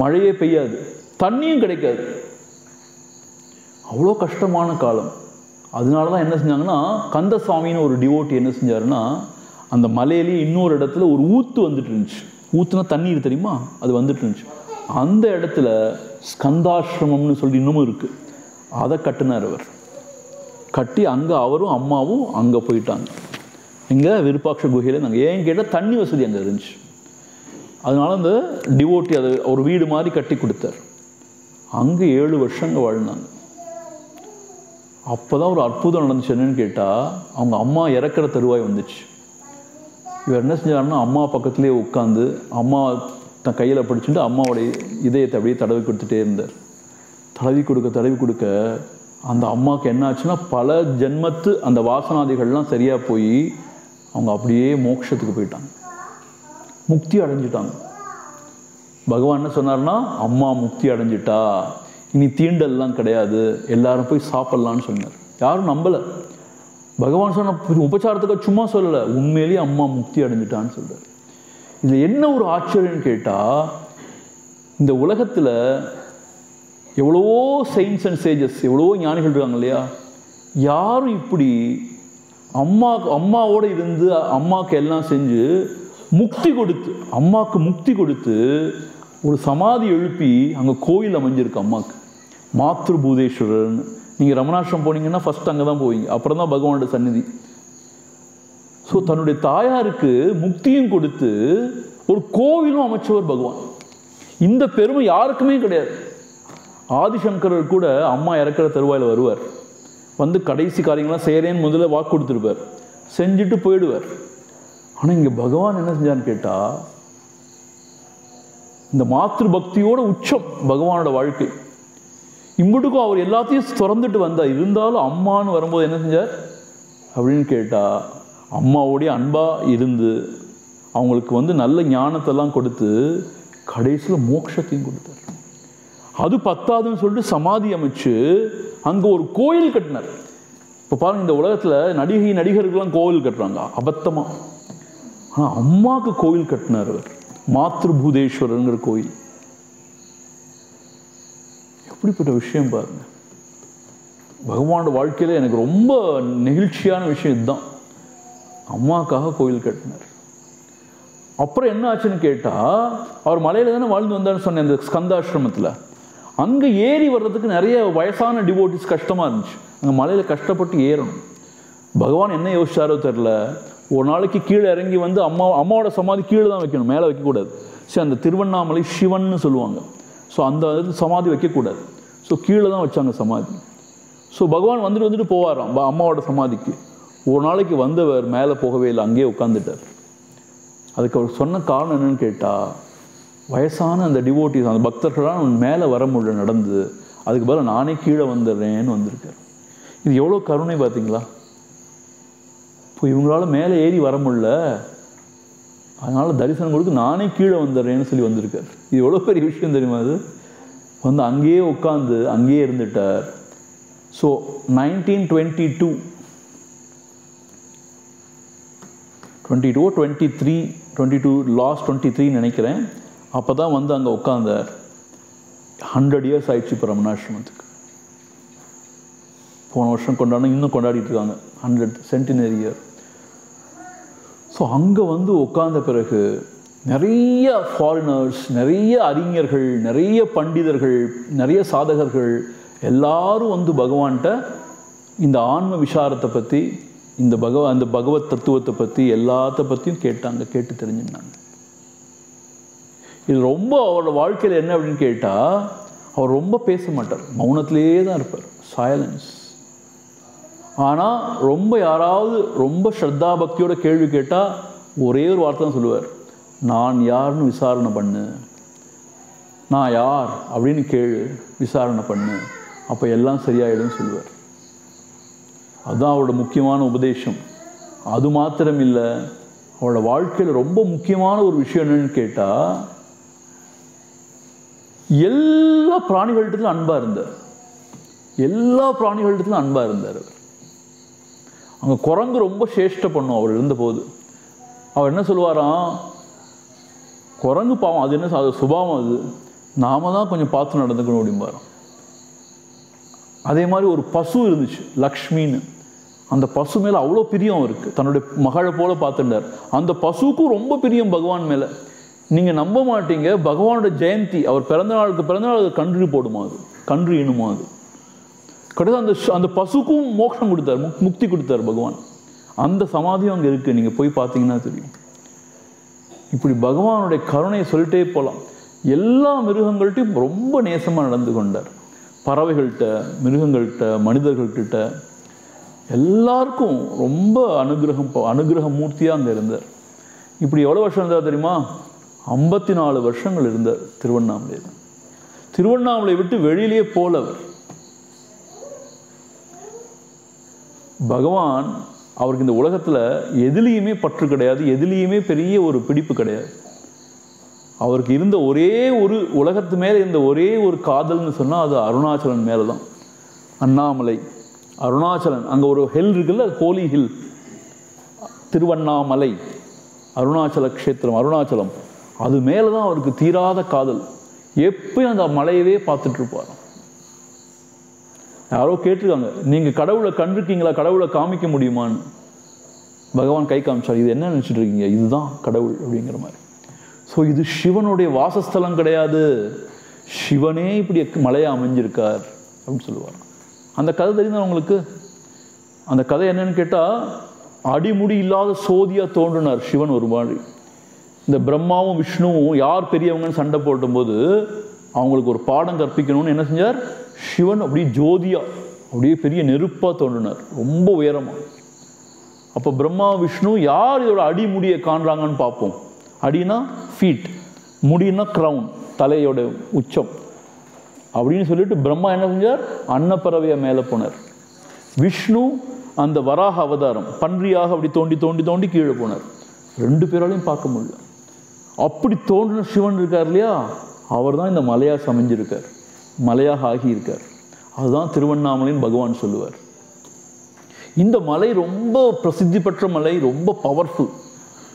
Speaker 1: மழையே பெய்யாது, தண்ணியும் கிடைக்காது. அவ்வளோ கஷ்டமான காலம். அதனால தான் என்ன செஞ்சாங்கன்னா, கந்தசாமின்னு ஒரு டிவோட்டி என்ன செஞ்சாருன்னா, அந்த மலையிலேயே இன்னொரு இடத்துல ஒரு ஊத்து வந்துட்டு இருந்துச்சு. ஊத்துனா தண்ணீர் தெரியுமா, அது வந்துட்டு இருந்துச்சு. அந்த இடத்துல ஸ்கந்தாசிரமம்னு சொல்லி இன்னமும் இருக்குது, அதை கட்டினார் அவர். கட்டி அங்கே அவரும் அம்மாவும் அங்கே போயிட்டாங்க. இங்கே விருப்பாட்ச குகையில் நாங்கள் ஏன் கேட்டால் தண்ணி வசதி அங்கே இருந்துச்சு. அதனால அந்த டிவோட்டி அதை ஒரு வீடு மாதிரி கட்டி கொடுத்தார். அங்கே 7 வருஷங்க வாழ்ந்தாங்க. அப்போ தான் ஒரு அற்புதம் நடந்துச்சு. என்னன்னு கேட்டால், அவங்க அம்மா இறக்குற தருவாய் வந்துச்சு. இவர் என்ன செஞ்சாருன்னா, அம்மா பக்கத்துலேயே உட்காந்து அம்மா தன் கையில் பிடிச்சிட்டு அம்மாவோடைய இதயத்தை அப்படியே தடவி கொடுத்துட்டே இருந்தார். தடவி கொடுக்க அந்த அம்மாவுக்கு என்ன ஆச்சுன்னா, பல ஜென்மத்து அந்த வாசனாதிகள்லாம் சரியாக போய் அவங்க அப்படியே மோட்சத்துக்கு போயிட்டாங்க, முக்தி அடைஞ்சிட்டாங்க. பகவான் என்ன சொன்னார்னா, அம்மா முக்தி அடைஞ்சிட்டா, இனி தீண்டல்லாம் கிடையாது, எல்லாரும் போய் சாப்பிட்லான்னு சொன்னார். யாரும் நம்பலை. பகவான் சொன்ன உபச்சாரத்துக்கு சும்மா சொல்லலை, உண்மையிலேயே அம்மா முக்தி அடைஞ்சிட்டான்னு சொல்கிறார். இதில் என்ன ஒரு ஆச்சரியம்னு கேட்டால், இந்த உலகத்தில் எவ்வளவோ செயின்ஸ் அண்ட் சேஜஸ், எவ்வளவோ ஞானிகள் இருக்காங்க இல்லையா, யாரும் இப்படி அம்மாவோடு இருந்து அம்மாவுக்கு எல்லாம் செஞ்சு முக்தி கொடுத்து, அம்மாவுக்கு முக்தி கொடுத்து ஒரு சமாதி எழுப்பி அங்கே கோயில் அமைஞ்சிருக்கு அம்மாவுக்கு, மாத்ருபூதேஸ்வரர்னு. நீங்கள் ரமணாசிரமம் போனீங்கன்னா ஃபஸ்ட் அங்கே தான் போவீங்க, அப்புறம் தான் பகவானோட சந்நிதி. ஸோ தன்னுடைய தாயாருக்கு முக்தியும் கொடுத்து ஒரு கோவிலும் அமைச்சவர் பகவான். இந்த பெருமை யாருக்குமே கிடையாது. ஆதிசங்கரர் கூட அம்மா இறக்குற தருவாயில் வருவார், வந்து கடைசி காரியங்கள்லாம் செய்கிறேன்னு முதல்ல வாக்கு கொடுத்துருப்பார், செஞ்சுட்டு போயிடுவார். ஆனால் இங்கே பகவான் என்ன செஞ்சான்னு கேட்டால், இந்த மாத்ரு பக்தியோட உச்சம் பகவானோட வாழ்க்கை. இம்புட்டுக்கும் அவர் எல்லாத்தையும் திறந்துட்டு வந்தார். இருந்தாலும் அம்மான்னு வரும்போது என்ன செஞ்சார் அப்படின்னு கேட்டால், அம்மாவோடைய அன்பாக இருந்து அவங்களுக்கு நல்ல ஞானத்தெல்லாம் கொடுத்து கடைசியில் மோட்சத்தையும் கொடுத்தார். அது பத்தாதுன்னு சொல்லிட்டு சமாதி அமைச்சு அங்கே ஒரு கோயில் கட்டினார். இப்போ பாருங்கள், இந்த உலகத்தில் நடிகர்கள்லாம் கோவில் கட்டுறாங்க அபத்தமாக. ஆனால் அம்மாவுக்கு கோவில் கட்டினார் அவர். மாத்ருபூதேஸ்வரருங்கிற கோயில். எப்படிப்பட்ட விஷயம் பாருங்க. பகவானோட வாழ்க்கையில் எனக்கு ரொம்ப நெகிழ்ச்சியான விஷயம் இதுதான். அம்மாவுக்காக கோயில் கட்டினார். அப்புறம் என்ன ஆச்சுன்னு கேட்டால், அவர் மலையில் தானே வாழ்ந்து வந்தார்னு சொன்னேன், அந்த ஸ்கந்தாசிரமத்தில். அங்கே ஏறி வர்றதுக்கு நிறைய வயசான டிவோட்டிஸ் கஷ்டமாக இருந்துச்சு. அங்கே மலையில் கஷ்டப்பட்டு ஏறணும். பகவான் என்ன யோசிச்சாரோ தெரில, ஒரு நாளைக்கு கீழே இறங்கி அம்மாவோட சமாதி கீழே தான் வைக்கணும், மேலே வைக்கக்கூடாது. சரி, அந்த திருவண்ணாமலை சிவன்னு சொல்லுவாங்க. ஸோ அந்த சமாதி வைக்கக்கூடாது. ஸோ கீழே தான் வச்சாங்க சமாதி. ஸோ பகவான் வந்துட்டு போவாராம் அம்மாவோட சமாதிக்கு. ஒரு நாளைக்கு வந்தவர் மேலே போகவே இல்லை, அங்கேயே உட்காந்துட்டார். அதுக்கு அவர் சொன்ன காரணம் என்னன்னு கேட்டால், வயசான அந்த டிவோட்டிஸ், அந்த பக்தர்களால் மேலே வர முடியல நடந்து, அதுக்கு பதிலாக நானே கீழே வந்துடுறேன்னு வந்திருக்கார். இது எவ்வளோ கருணை பார்த்தீங்களா? இப்போ இவங்களால மேலே ஏறி வர முடியல, அதனால் தரிசனம் கொடுத்து நானே கீழே வந்துடுறேன்னு சொல்லி வந்திருக்கார். இது எவ்வளோ பெரிய விஷயம் தெரியுமா? அது அங்கேயே உட்காந்து அங்கேயே இருந்துட்டார். ஸோ 1922 லாஸ்ட் 23 நினைக்கிறேன், அப்போ தான் அங்கே உட்காந்தார். 100 இயர்ஸ் ஆயிடுச்சு இப்போ ரமணாசிரமத்துக்கு. போன வருஷம் இன்னும் கொண்டாடிட்டு இருக்காங்க 100th சென்டினரி இயர். ஸோ அங்கே உட்கார்ந்த பிறகு நிறைய ஃபாரினர்ஸ், நிறைய அறிஞர்கள், நிறைய பண்டிதர்கள், நிறைய சாதகர்கள் எல்லாரும் பகவான்கிட்ட இந்த ஆன்ம விசாரத்தை பற்றி, அந்த பகவத் தத்துவத்தை பற்றி எல்லாத்த பற்றியும் கேட்டு தெரிஞ்சுட்டாங்க. இது ரொம்ப அவரோட வாழ்க்கையில் என்ன அப்படின்னு கேட்டால், அவர் ரொம்ப பேச மாட்டார், மௌனத்திலேயே தான் இருப்பார், சைலன்ஸ். ஆனால் ரொம்ப யாராவது ரொம்ப ஸ்ரத்தா பக்தியோட கேள்வி கேட்டால் ஒரே ஒரு வார்த்தை தான் சொல்லுவார், நான் யாருன்னு விசாரணை பண்ணு, நான் யார் அப்படின்னு விசாரணை பண்ணு, அப்போ எல்லாம் சரியாயிடும் சொல்லுவார். அதுதான் அவரோட முக்கியமான உபதேசம். அது மாத்திரம் இல்லை, அவரோட வாழ்க்கையில் ரொம்ப முக்கியமான ஒரு விஷயம் என்னன்னு கேட்டால், எல்லா பிராணிகள்கிட்டலும் அன்பாக இருந்தார். எல்லா பிராணிகள்கிட்டலும் அன்பாக இருந்தார் அவர். அங்கே குரங்கு ரொம்ப சேஷ்டை பண்ணும் அவர் இருந்தபோது. அவர் என்ன சொல்லுவாராம், குரங்கு பாவம், அது என்ன அது சுபாவம், அது நாம தான் கொஞ்சம் பார்த்து நடந்துக்கணும் அப்படிம்பாராம். அதே மாதிரி ஒரு பசு இருந்துச்சு லக்ஷ்மின்னு. அந்த பசு மேலே அவ்வளோ பிரியம் இருக்குது, தன்னுடைய மகளை போல பார்த்துட்டார். அந்த பசுவுக்கும் ரொம்ப பிரியம் பகவான் மேலே. நீங்கள் நம்ப மாட்டீங்க, பகவானோட ஜெயந்தி, அவர் பிறந்தநாள் கன்று போடுமா, அது கன்று இணுமா, அது கடைசி அந்த பசுக்கும் மோட்சம் கொடுத்தார், முக்தி கொடுத்தார் பகவான். அந்த சமாதியும் அங்கே இருக்குது, நீங்கள் போய் பார்த்தீங்கன்னா தெரியும். இப்படி பகவானுடைய கருணையை சொல்லிட்டே போகலாம். எல்லா மிருகங்கள்ட்டையும் ரொம்ப நேசமாக நடந்து கொண்டார். பறவைகள்கிட்ட, மிருகங்கள்கிட்ட, மனிதர்கள்கிட்ட எல்லாருக்கும் ரொம்ப அனுகிரக மூர்த்தியாக அங்கே இருந்தார். இப்படி எவ்வளோ வருஷம் இருந்தார் தெரியுமா? 54 வருஷங்கள் இருந்தார் திருவண்ணாமலையில். திருவண்ணாமலை விட்டு வெளியிலேயே போலவர். பகவான் அவருக்கு இந்த உலகத்தில் எதுலேயுமே பற்று கிடையாது, எதுலேயுமே பெரிய ஒரு பிடிப்பு கிடையாது. அவருக்கு இருந்த ஒரே ஒரு உலகத்து மேலே இருந்த ஒரே ஒரு காதல்னு சொன்னால் அது அருணாச்சலன் மேலே தான். அண்ணாமலை, அருணாச்சலன், அங்கே ஒரு ஹில் இருக்குல்ல, ஹோலி ஹில், திருவண்ணாமலை, அருணாச்சல க்ஷேத்திரம், அருணாச்சலம், அது மேலே தான் அவருக்கு தீராத காதல். எப்பயும் அந்த மலையவே பார்த்துட்டு இருப்பார். யாரோ கேட்டிருக்காங்க, நீங்கள் கடவுளை கண்டிருக்கீங்களா, கடவுளை காமிக்க முடியுமான்னு. பகவான் கை காமிச்சார், இது என்ன நினச்சிட்டு இருக்கீங்க, இதுதான் கடவுள் அப்படிங்கிற மாதிரி. ஸோ இது சிவனுடைய வாசஸ்தலம் கிடையாது, சிவனே இப்படி மலையாக அமைஞ்சிருக்கார் அப்படின்னு சொல்லுவார். அந்த கதை தெரியுதா உங்களுக்கு? அந்த கதை என்னன்னு கேட்டால், அடிமுடி இல்லாத சோதியாக தோன்றினார் சிவன் ஒரு மாதிரி. இந்த பிரம்மாவும் விஷ்ணுவும் யார் பெரியவங்கன்னு சண்டை போடும்போது அவங்களுக்கு ஒரு பாடம் கற்பிக்கணும்னு என்ன செஞ்சார், சிவன் அப்படியே ஜோதியாக அப்படியே பெரிய நெருப்பாக தோன்றினார், ரொம்ப உயரமாக. அப்போ பிரம்மா விஷ்ணு யார் இதோட அடிமுடியை காண்றாங்கன்னு பார்ப்போம். அடினா ஃபீட், முடினா க்ரௌன். தலையோட உச்சம் அப்படின்னு சொல்லிட்டு பிரம்மா என்ன செஞ்சார்? அன்னப்பறவையை மேலே போனார். விஷ்ணு அந்த வராக அவதாரம் பன்றியாக அப்படி தோண்டி தோண்டி தோண்டி கீழே போனார். 2 பேராலையும் பார்க்க முடியல. அப்படி தோன்றின சிவன் இருக்கார் இல்லையா, அவர் தான் இந்த மலையாக சமைஞ்சிருக்கார், மலையாக ஆகியிருக்கார். அதுதான் திருவண்ணாமலைன்னு பகவான் சொல்லுவார். இந்த மலை ரொம்ப பிரசித்தி பெற்ற மலை, ரொம்ப பவர்ஃபுல்.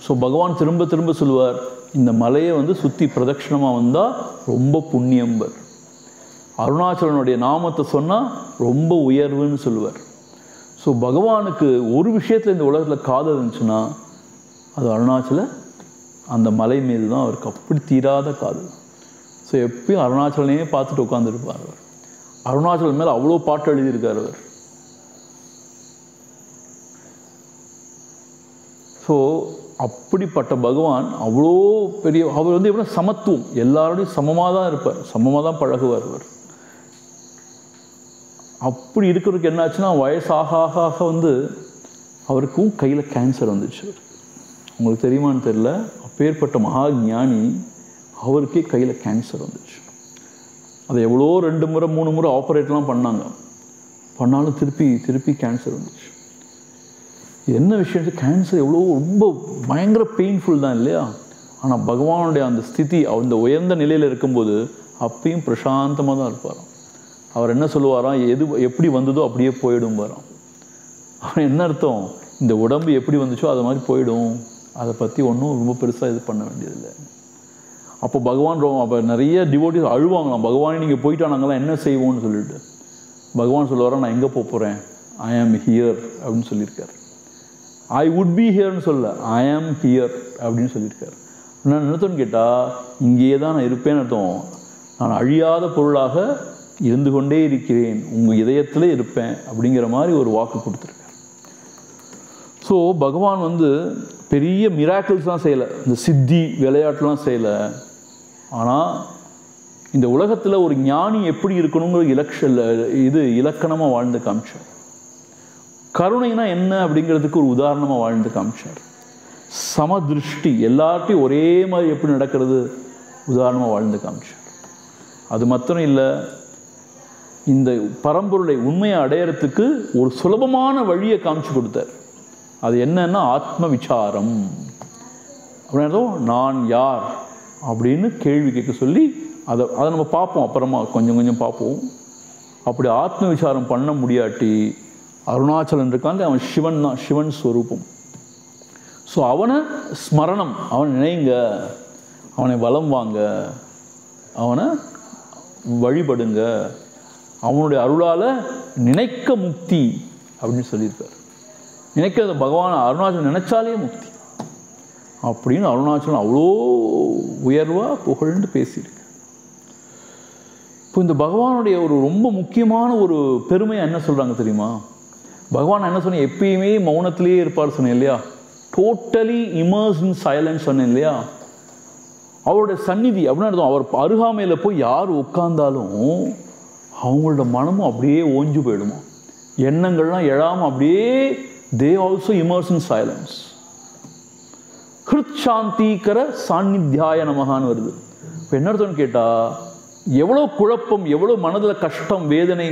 Speaker 1: ஸோ பகவான் திரும்ப திரும்ப சொல்லுவார், இந்த மலையை சுற்றி பிரதட்சிணமாக வந்தால் ரொம்ப புண்ணியம்பர். அருணாச்சலனுடைய நாமத்தை சொன்னால் ரொம்ப உயர்வுன்னு சொல்லுவார். ஸோ பகவானுக்கு ஒரு விஷயத்தில் இந்த உலகத்தில் காதல் இருந்துச்சுன்னா அது அருணாச்சல அந்த மலை மீது தான் அவருக்கு அப்படி தீராத காதல். ஸோ எப்பயும் அருணாச்சலனையே பார்த்துட்டு உட்காந்துருப்பார் அவர். அருணாச்சலன் மேலே அவ்வளோ பாட்டு எழுதியிருக்கார் அவர். ஸோ அப்படிப்பட்ட பகவான் அவ்வளோ பெரிய, அவர் எப்படி சமத்துவம், எல்லாரோடையும் சமமாக தான் இருப்பார், சமமாக தான் பழகுவார் அவர். அப்படி இருக்கிறதுக்கு என்னாச்சுன்னா வயசாக ஆக ஆக அவருக்கும் கையில் கேன்சர் வந்துச்சு. உங்களுக்கு தெரியுமான்னு தெரியல, அப்பேற்பட்ட மகா ஞானி அவருக்கே கையில் கேன்சர் வந்துச்சு. அதை எவ்வளோ 2 முறை 3 முறை ஆப்ரேட்லாம் பண்ணாங்க, பண்ணாலும் திருப்பி திருப்பி கேன்சர் வந்துச்சு. என்ன விஷயம், கேன்சர் எவ்வளோ ரொம்ப பயங்கர பெயின்ஃபுல் தான் இல்லையா? ஆனால் பகவானுடைய அந்த ஸ்திதி, அந்த உயர்ந்த நிலையில் இருக்கும்போது அப்பயும் பிரசாந்தமாக தான் இருப்பார். அவர் என்ன சொல்லுவாராம், எப்படி வந்ததோ அப்படியே போயிடும் வரான். அவர் என்ன அர்த்தம், இந்த உடம்பு எப்படி வந்துச்சோ அது மாதிரி போயிடும், அதை பற்றி ஒன்றும் ரொம்ப பெருசாக இது பண்ண வேண்டியதில்லை. அப்போ பகவான் அப்போ நிறைய டிவோட்டிஸ் அழுவாங்களாம், பகவானே நீங்கள் போயிட்டா நாங்களாம் என்ன செய்வோம்னு சொல்லிட்டு. பகவான் சொல்லுவாரா, நான் எங்கே போகிறேன், ஐ ஆம் ஹியர் அப்படின்னு சொல்லியிருக்கார். ஐ வுட் பி ஹியர்னு சொல்ல, ஐ ஆம் ஹியர் அப்படின்னு சொல்லியிருக்கார். நான் நினைத்தோன்னு கேட்டால் இங்கேயே தான் நான் இருப்பேன்னு அர்த்தம். நான் அழியாத பொருளாக இருந்து கொண்டே இருக்கிறேன், உங்கள் இதயத்தில் இருப்பேன் அப்படிங்கிற மாதிரி ஒரு வாக்கு கொடுத்துருக்கார். ஸோ பகவான் பெரிய மிராக்கிள்ஸ்லாம் செய்யலை, இந்த சித்தி விளையாட்டுலாம் செய்யலை. ஆனால் இந்த உலகத்தில் ஒரு ஞானி எப்படி இருக்கணுங்கிற இலக்கணமாக வாழ்ந்து காமிச்சார். கருணைனா என்ன அப்படிங்கிறதுக்கு ஒரு உதாரணமாக வாழ்ந்து காமிச்சார். சமதிருஷ்டி, எல்லார்ட்டையும் ஒரே மாதிரி எப்படி நடக்கிறது உதாரணமாக வாழ்ந்து காமிச்சார். அது மாத்திரம் இல்லை, இந்த பரம்பொருளை உண்மையை அடையறதுக்கு ஒரு சுலபமான வழியை காமிச்சு கொடுத்தார். அது என்னன்னா ஆத்ம விசாரம் அப்படின்னா, நான் யார் அப்படின்னு கேள்வி கேட்க சொல்லி அதை நம்ம பார்ப்போம், அப்புறமா கொஞ்சம் கொஞ்சம் பார்ப்போம். அப்படி ஆத்ம விசாரம் பண்ண முடியாட்டி அருணாச்சலன் இருக்காங்க, அவன் சிவன் தான், சிவன் ஸ்வரூபம். ஸோ அவனை ஸ்மரணம், அவனை நினைங்க, அவனை வலம் வாங்க, அவனை வழிபடுங்க, அவனுடைய அருளால் நினைக்க முக்தி அப்படின்னு சொல்லியிருக்கார். நினைக்கிறது பகவான் அருணாச்சலம் நினைச்சாலே முக்தி அப்படின்னு அருணாச்சலம் அவ்வளோ உயர்வாக புகழ்ந்து பேசியிருக்கு. இப்போ இந்த பகவானுடைய ஒரு ரொம்ப முக்கியமான ஒரு பெருமையை என்ன சொல்கிறாங்க தெரியுமா? பகவான் என்ன சொன்னேன், எப்பயுமே மௌனத்திலேயே இருப்பார் சொன்னேன் இல்லையா, டோட்டலி இமர்ஸ் இன் சைலன்ஸ் சொன்னேன் இல்லையா. அவருடைய சந்நிதி அப்படின்னு அவர் அருகாமையில் போய் யார் உட்கார்ந்தாலும் அவங்களோட மனமும் அப்படியே ஓஞ்சு போயிடுமா, எண்ணங்கள்லாம் எழாமல் அப்படியே they also immerse in silence. ஹிருத் சாந்திகர சாநித்தியாய நமகான்னு வருது. இப்போ என்ன அர்த்தம்னு கேட்டால், எவ்வளோ குழப்பம், எவ்வளோ மனதில் கஷ்டம், வேதனை,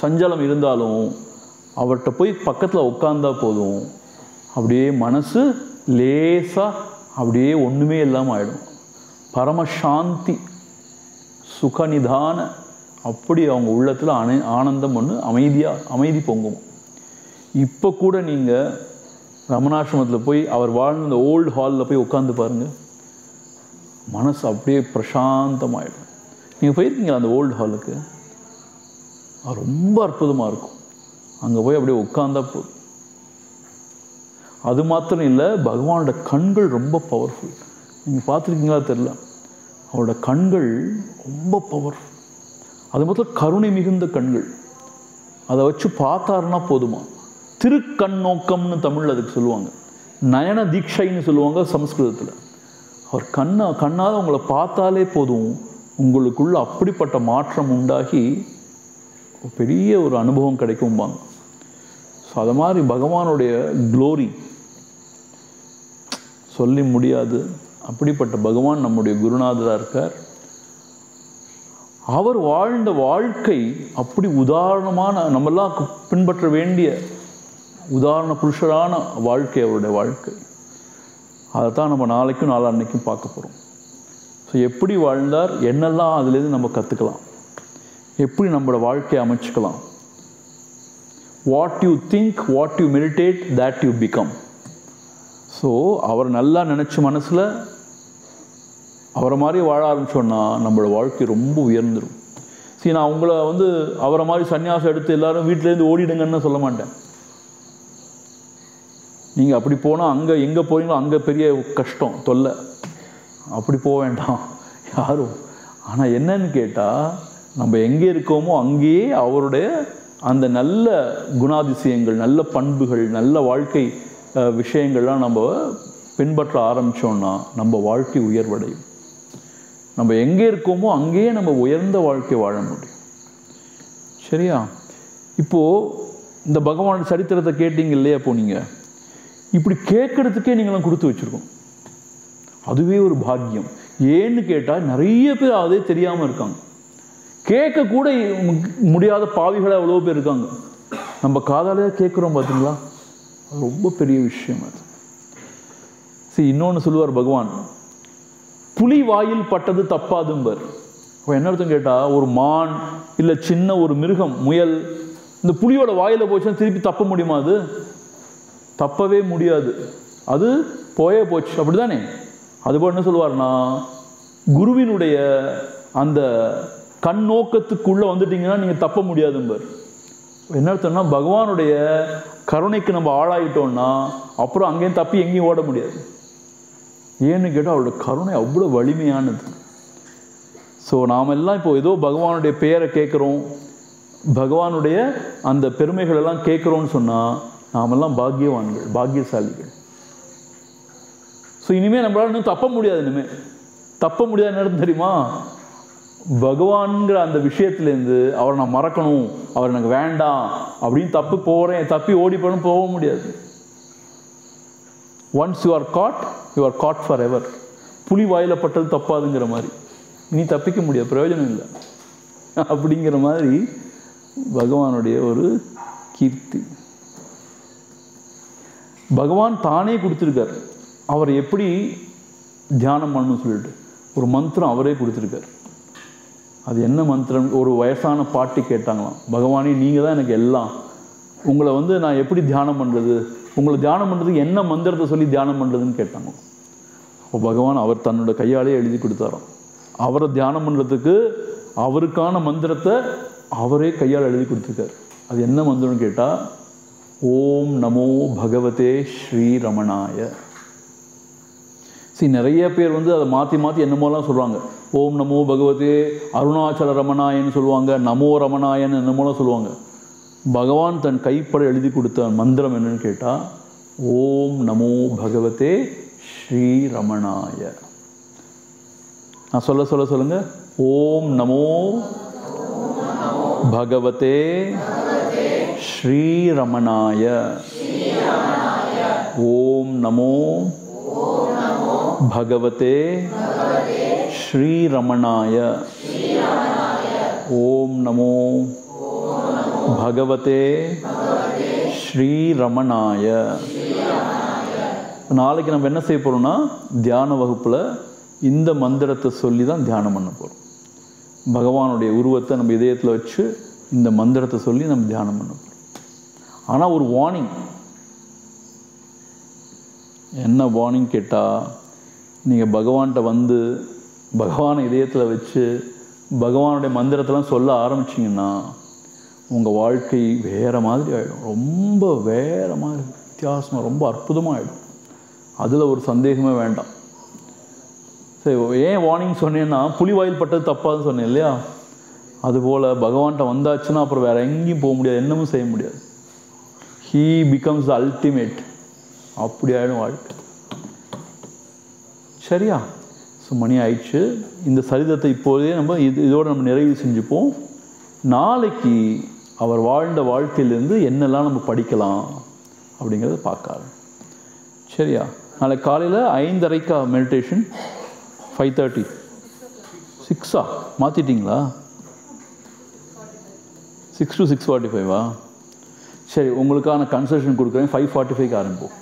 Speaker 1: சஞ்சலம் இருந்தாலும் அவர்கிட்ட போய் பக்கத்தில் உட்கார்ந்தா போதும், அப்படியே மனசு லேசாக அப்படியே ஒன்றுமே இல்லாமல் ஆகிடும். பரமசாந்தி சுகநிதான அப்படி அவங்க உள்ளத்தில் ஆனந்தம் அமைதி பொங்கும். இப்போ கூட நீங்கள் ரமணாசிரமத்தில் போய் அவர் வாழ்ந்த அந்த ஓல்டு ஹாலில் போய் உட்காந்து பாருங்கள், மனசு அப்படியே பிரசாந்தமாகிடும். நீங்கள் போயிருக்கீங்களா அந்த ஓல்டு ஹாலுக்கு? அது ரொம்ப அற்புதமாக இருக்கும். அங்கே போய் அப்படியே உட்காந்தா போதும். அது மாத்திரம் இல்லை, பகவானோட கண்கள் ரொம்ப பவர்ஃபுல். நீங்கள் பார்த்துருக்கீங்களா தெரியல, அவரோட கண்கள் ரொம்ப பவர்ஃபுல். அது மாத்திரம் கருணை மிகுந்த கண்கள். அதை வச்சு பார்த்தாருன்னா போதுமா. திருக்கண்ணோக்கம்னு தமிழில் அதுக்கு சொல்லுவாங்க, நயன தீட்சைன்னு சொல்லுவாங்க சமஸ்கிருதத்தில். அவர் கண்ணால் உங்களை பார்த்தாலே போதும், உங்களுக்குள்ள அப்படிப்பட்ட மாற்றம் உண்டாகி பெரிய ஒரு அனுபவம் கிடைக்கும்பாங்க. ஸோ அது மாதிரி பகவானுடைய க்ளோரி சொல்லி முடியாது. அப்படிப்பட்ட பகவான் நம்முடைய குருநாதராக இருக்கார். அவர் வாழ்ந்த வாழ்க்கை அப்படி உதாரணமான, நம்மெல்லாம் பின்பற்ற வேண்டிய உதாரண புருஷரான வாழ்க்கை அவருடைய வாழ்க்கை. அதை தான் நம்ம நாளைக்கும் நாளான்னைக்கும் பார்க்க போகிறோம். ஸோ எப்படி வாழ்ந்தார், என்னெல்லாம் அதுலேருந்து நம்ம கற்றுக்கலாம், எப்படி நம்மளோட வாழ்க்கையை அமைச்சுக்கலாம். What you think, what you meditate, that you become. So அவர் நல்லா நினச்ச மனசில் அவரை மாதிரி வாழ ஆரம்பிச்சோன்னா நம்மளோட வாழ்க்கை ரொம்ப உயர்ந்துடும். சரி, நான் உங்களை அவரை மாதிரி சன்னியாசம் எடுத்து எல்லாரும் வீட்டிலேருந்து ஓடிடுங்கன்னு சொல்ல மாட்டேன். நீங்கள் அப்படி போனால் அங்கே எங்கே போகிறீங்களோ அங்கே பெரிய கஷ்டம், தொல்லை. அப்படி போக வேண்டாம் யாரும். ஆனால் என்னன்னு கேட்டால், நம்ம எங்கே இருக்கோமோ அங்கேயே அவருடைய அந்த நல்ல குணாதிசயங்கள், நல்ல பண்புகள், நல்ல வாழ்க்கை விஷயங்கள்லாம் நம்ம பின்பற்ற ஆரம்பித்தோன்னா நம்ம வாழ்க்கை உயர்வடையும். நம்ம எங்கே இருக்கோமோ அங்கேயே நம்ம உயர்ந்த வாழ்க்கை வாழ முடியும். சரியா? இப்போது இந்த பகவான் சரித்திரத்தை கேட்டீங்க இல்லையா? இப்போ நீங்கள் இப்படி கேட்கறதுக்கே நீங்களாம் கொடுத்து வச்சுருக்கோம். அதுவே ஒரு பாக்கியம். ஏன்னு கேட்டால் நிறைய பேர் அதே தெரியாமல் இருக்காங்க. கேட்கக்கூட முடியாத பாவிகள் எவ்வளோ பேர் இருக்காங்க. நம்ம காதாலேயே கேட்குறோம் பார்த்தீங்களா? அது ரொம்ப பெரிய விஷயம் அது. சரி, இன்னொன்று சொல்லுவார் பகவான், புலி வாயில் பட்டது தப்பாதும்பர். என்ன அர்த்தம் கேட்டால், ஒரு மான் இல்லை சின்ன ஒரு மிருகம், முயல், இந்த புலியோட வாயில் போச்சுன்னா திருப்பி தப்ப முடியுமா? அது தப்பவே முடியாது. அது போயே போச்சு, அப்படிதானே? அதுபோல் என்ன சொல்லுவார்னா, குருவினுடைய அந்த கண் நோக்கத்துக்குள்ளே வந்துட்டீங்கன்னா நீங்கள் தப்ப முடியாதும்பர். என்ன அர்த்தம்னா, பகவானுடைய கருணைக்கு நம்ம ஆளாயிட்டோம்னா அப்புறம் அங்கேயும் தப்பி எங்கேயும் ஓட முடியாது. ஏன்னு கேட்டால் அவரோட கருணை அவ்வளோ வலிமையானது. ஸோ நாம் எல்லாம் இப்போ ஏதோ பகவானுடைய பெயரை கேட்குறோம், பகவானுடைய அந்த பெருமைகளெல்லாம் கேட்குறோன்னு சொன்னால் நாமெல்லாம் பாக்கியவான்கள், பாக்கியசாலிகள். ஸோ இனிமேல் நம்மளால இன்னும் தப்ப முடியாது. இனிமேல் தப்ப முடியாது. என்ன தெரியுமா? பகவான்கிற அந்த விஷயத்துலேருந்து அவரை நான் மறக்கணும், அவர் எனக்கு வேண்டாம் அப்படின்னு தப்பி ஓடி போக முடியாது. Once you are caught forever. புலி வாயில் பட்டது தப்பாதுங்கிற மாதிரி இனி தப்பிக்க முடியாது, பிரயோஜனம் இல்லை அப்படிங்கிற மாதிரி பகவானுடைய ஒரு கீர்த்தி. பகவான் தானே கொடுத்துருக்கார். அவர் எப்படி தியானம் பண்ணணும்னு சொல்லிட்டு ஒரு மந்திரம் அவரே கொடுத்துருக்கார். அது என்ன மந்திரம்? ஒரு வயசான பாட்டி கேட்டாங்களாம், பகவானே நீங்கள் தான் எனக்கு எல்லாம், உங்களை நான் எப்படி தியானம் பண்ணுறது, உங்களை தியானம் பண்ணுறதுக்கு என்ன மந்திரத்தை சொல்லி தியானம் பண்ணுறதுன்னு கேட்டாங்க. அப்போ பகவான் அவர் தன்னோட கையாலே எழுதி கொடுத்தாராம். அவரை தியானம் பண்ணுறதுக்கு அவருக்கான மந்திரத்தை அவரே கையால் எழுதி கொடுத்துருக்கார். அது என்ன மந்திரம்னு கேட்டால், ஓம் நமோ பகவதே ஸ்ரீ ரமணாய. சரி, நிறைய பேர் அதை மாற்றி என்னமோலாம் சொல்கிறாங்க. ஓம் நமோ பகவதே அருணாச்சல ரமணாயன்னு சொல்லுவாங்க, நமோ ரமணாயன்னு என்னமோலாம் சொல்லுவாங்க. பகவான் தன் கைப்பட எழுதி கொடுத்த மந்திரம் என்னன்னு கேட்டால், ஓம் நமோ பகவதே ஸ்ரீ ரமணாய. நான் சொல்லுங்க. ஓம் நமோ பகவதே ஸ்ரீ ரமணாய. ஓம் நமோ பகவதே ஸ்ரீ ரமணாய. ஓம் நமோ பகவதே ஸ்ரீ ரமணாய. நாளைக்கு நம்ம என்ன செய்ய போகிறோம்னா, தியான வகுப்பில் இந்த மந்திரத்தை சொல்லி தான் தியானம் பண்ண போகிறோம். பகவானுடைய உருவத்தை நம்ம இதயத்தில் வச்சு இந்த மந்திரத்தை சொல்லி நம்ம தியானம் பண்ண போகிறோம். ஆனால் ஒரு வார்னிங். என்ன வார்னிங் கேட்டால், நீங்கள் பகவான்கிட்ட பகவானை இதயத்தில் வச்சு பகவானுடைய மந்திரத்தெல்லாம் சொல்ல ஆரம்பிச்சிங்கன்னா உங்கள் வாழ்க்கை வேறு மாதிரி ஆகிடும். ரொம்ப வேறு மாதிரி வித்தியாசமாக, ரொம்ப அற்புதமாக ஆகிடும். அதில் ஒரு சந்தேகமே வேண்டாம். சரி, ஏன் வார்னிங் சொன்னேன்னா, புலி வாயில் பட்டது தப்பாதுன்னு சொன்னேன் இல்லையா? அதுபோல் பகவான்கிட்ட வந்தாச்சுன்னா அப்புறம் வேறு எங்கேயும் போக முடியாது, என்னமும் செய்ய முடியாது. He becomes the ultimate. அப்படி ஆகிடும் வாழ்க்கை. சரியா? ஸோ மணி ஆயிடுச்சு. இந்த சரிதத்தை இப்போதே நம்ம இதோடு நம்ம நிறைவு செஞ்சுப்போம். நாளைக்கு அவர் வாழ்ந்த வாழ்க்கையிலேருந்து என்னெல்லாம் நம்ம படிக்கலாம் அப்படிங்கிறத பார்க்காது. சரியா? நாளைக்கு காலையில் 5:30 மெடிடேஷன், 5:30 6 மாற்றிட்டிங்களா? 6 to 6:45 சரி, உங்களுக்கான கன்செஷன் கொடுக்குறேன். 5:45 ஆரம்பிப்போம்.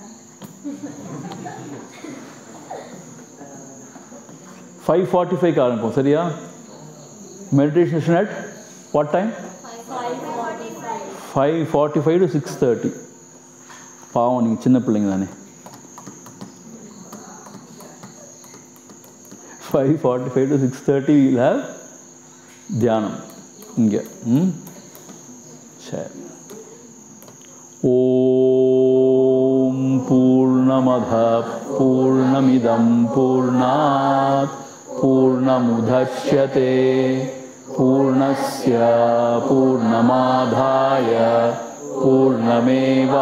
Speaker 1: 5:45 ஆரம்பிப்போம். சரியா? Meditation session at what time? 5:45 to 6:30. பாவம், நீங்கள் சின்ன பிள்ளைங்க தானே. 5:45 to 6:30 we'll have தியானம் இங்கே. சரி. ஓம் பூர்ணமத பூர்ணமிதம் பூர்ணாத் பூர்ணமுதச்யதே பூர்ணஸ்ய பூர்ணமாதாய பூர்ணமேவாவசிஷ்யதே.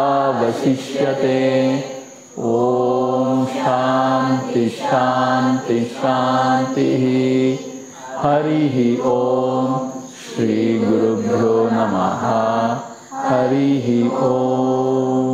Speaker 1: ஓம் சாந்தி சாந்தி சாந்தி. ஹரிஹி ஓம். ஸ்ரீ குருப்யோ நமஹ. ஹரிஹி ஓம்.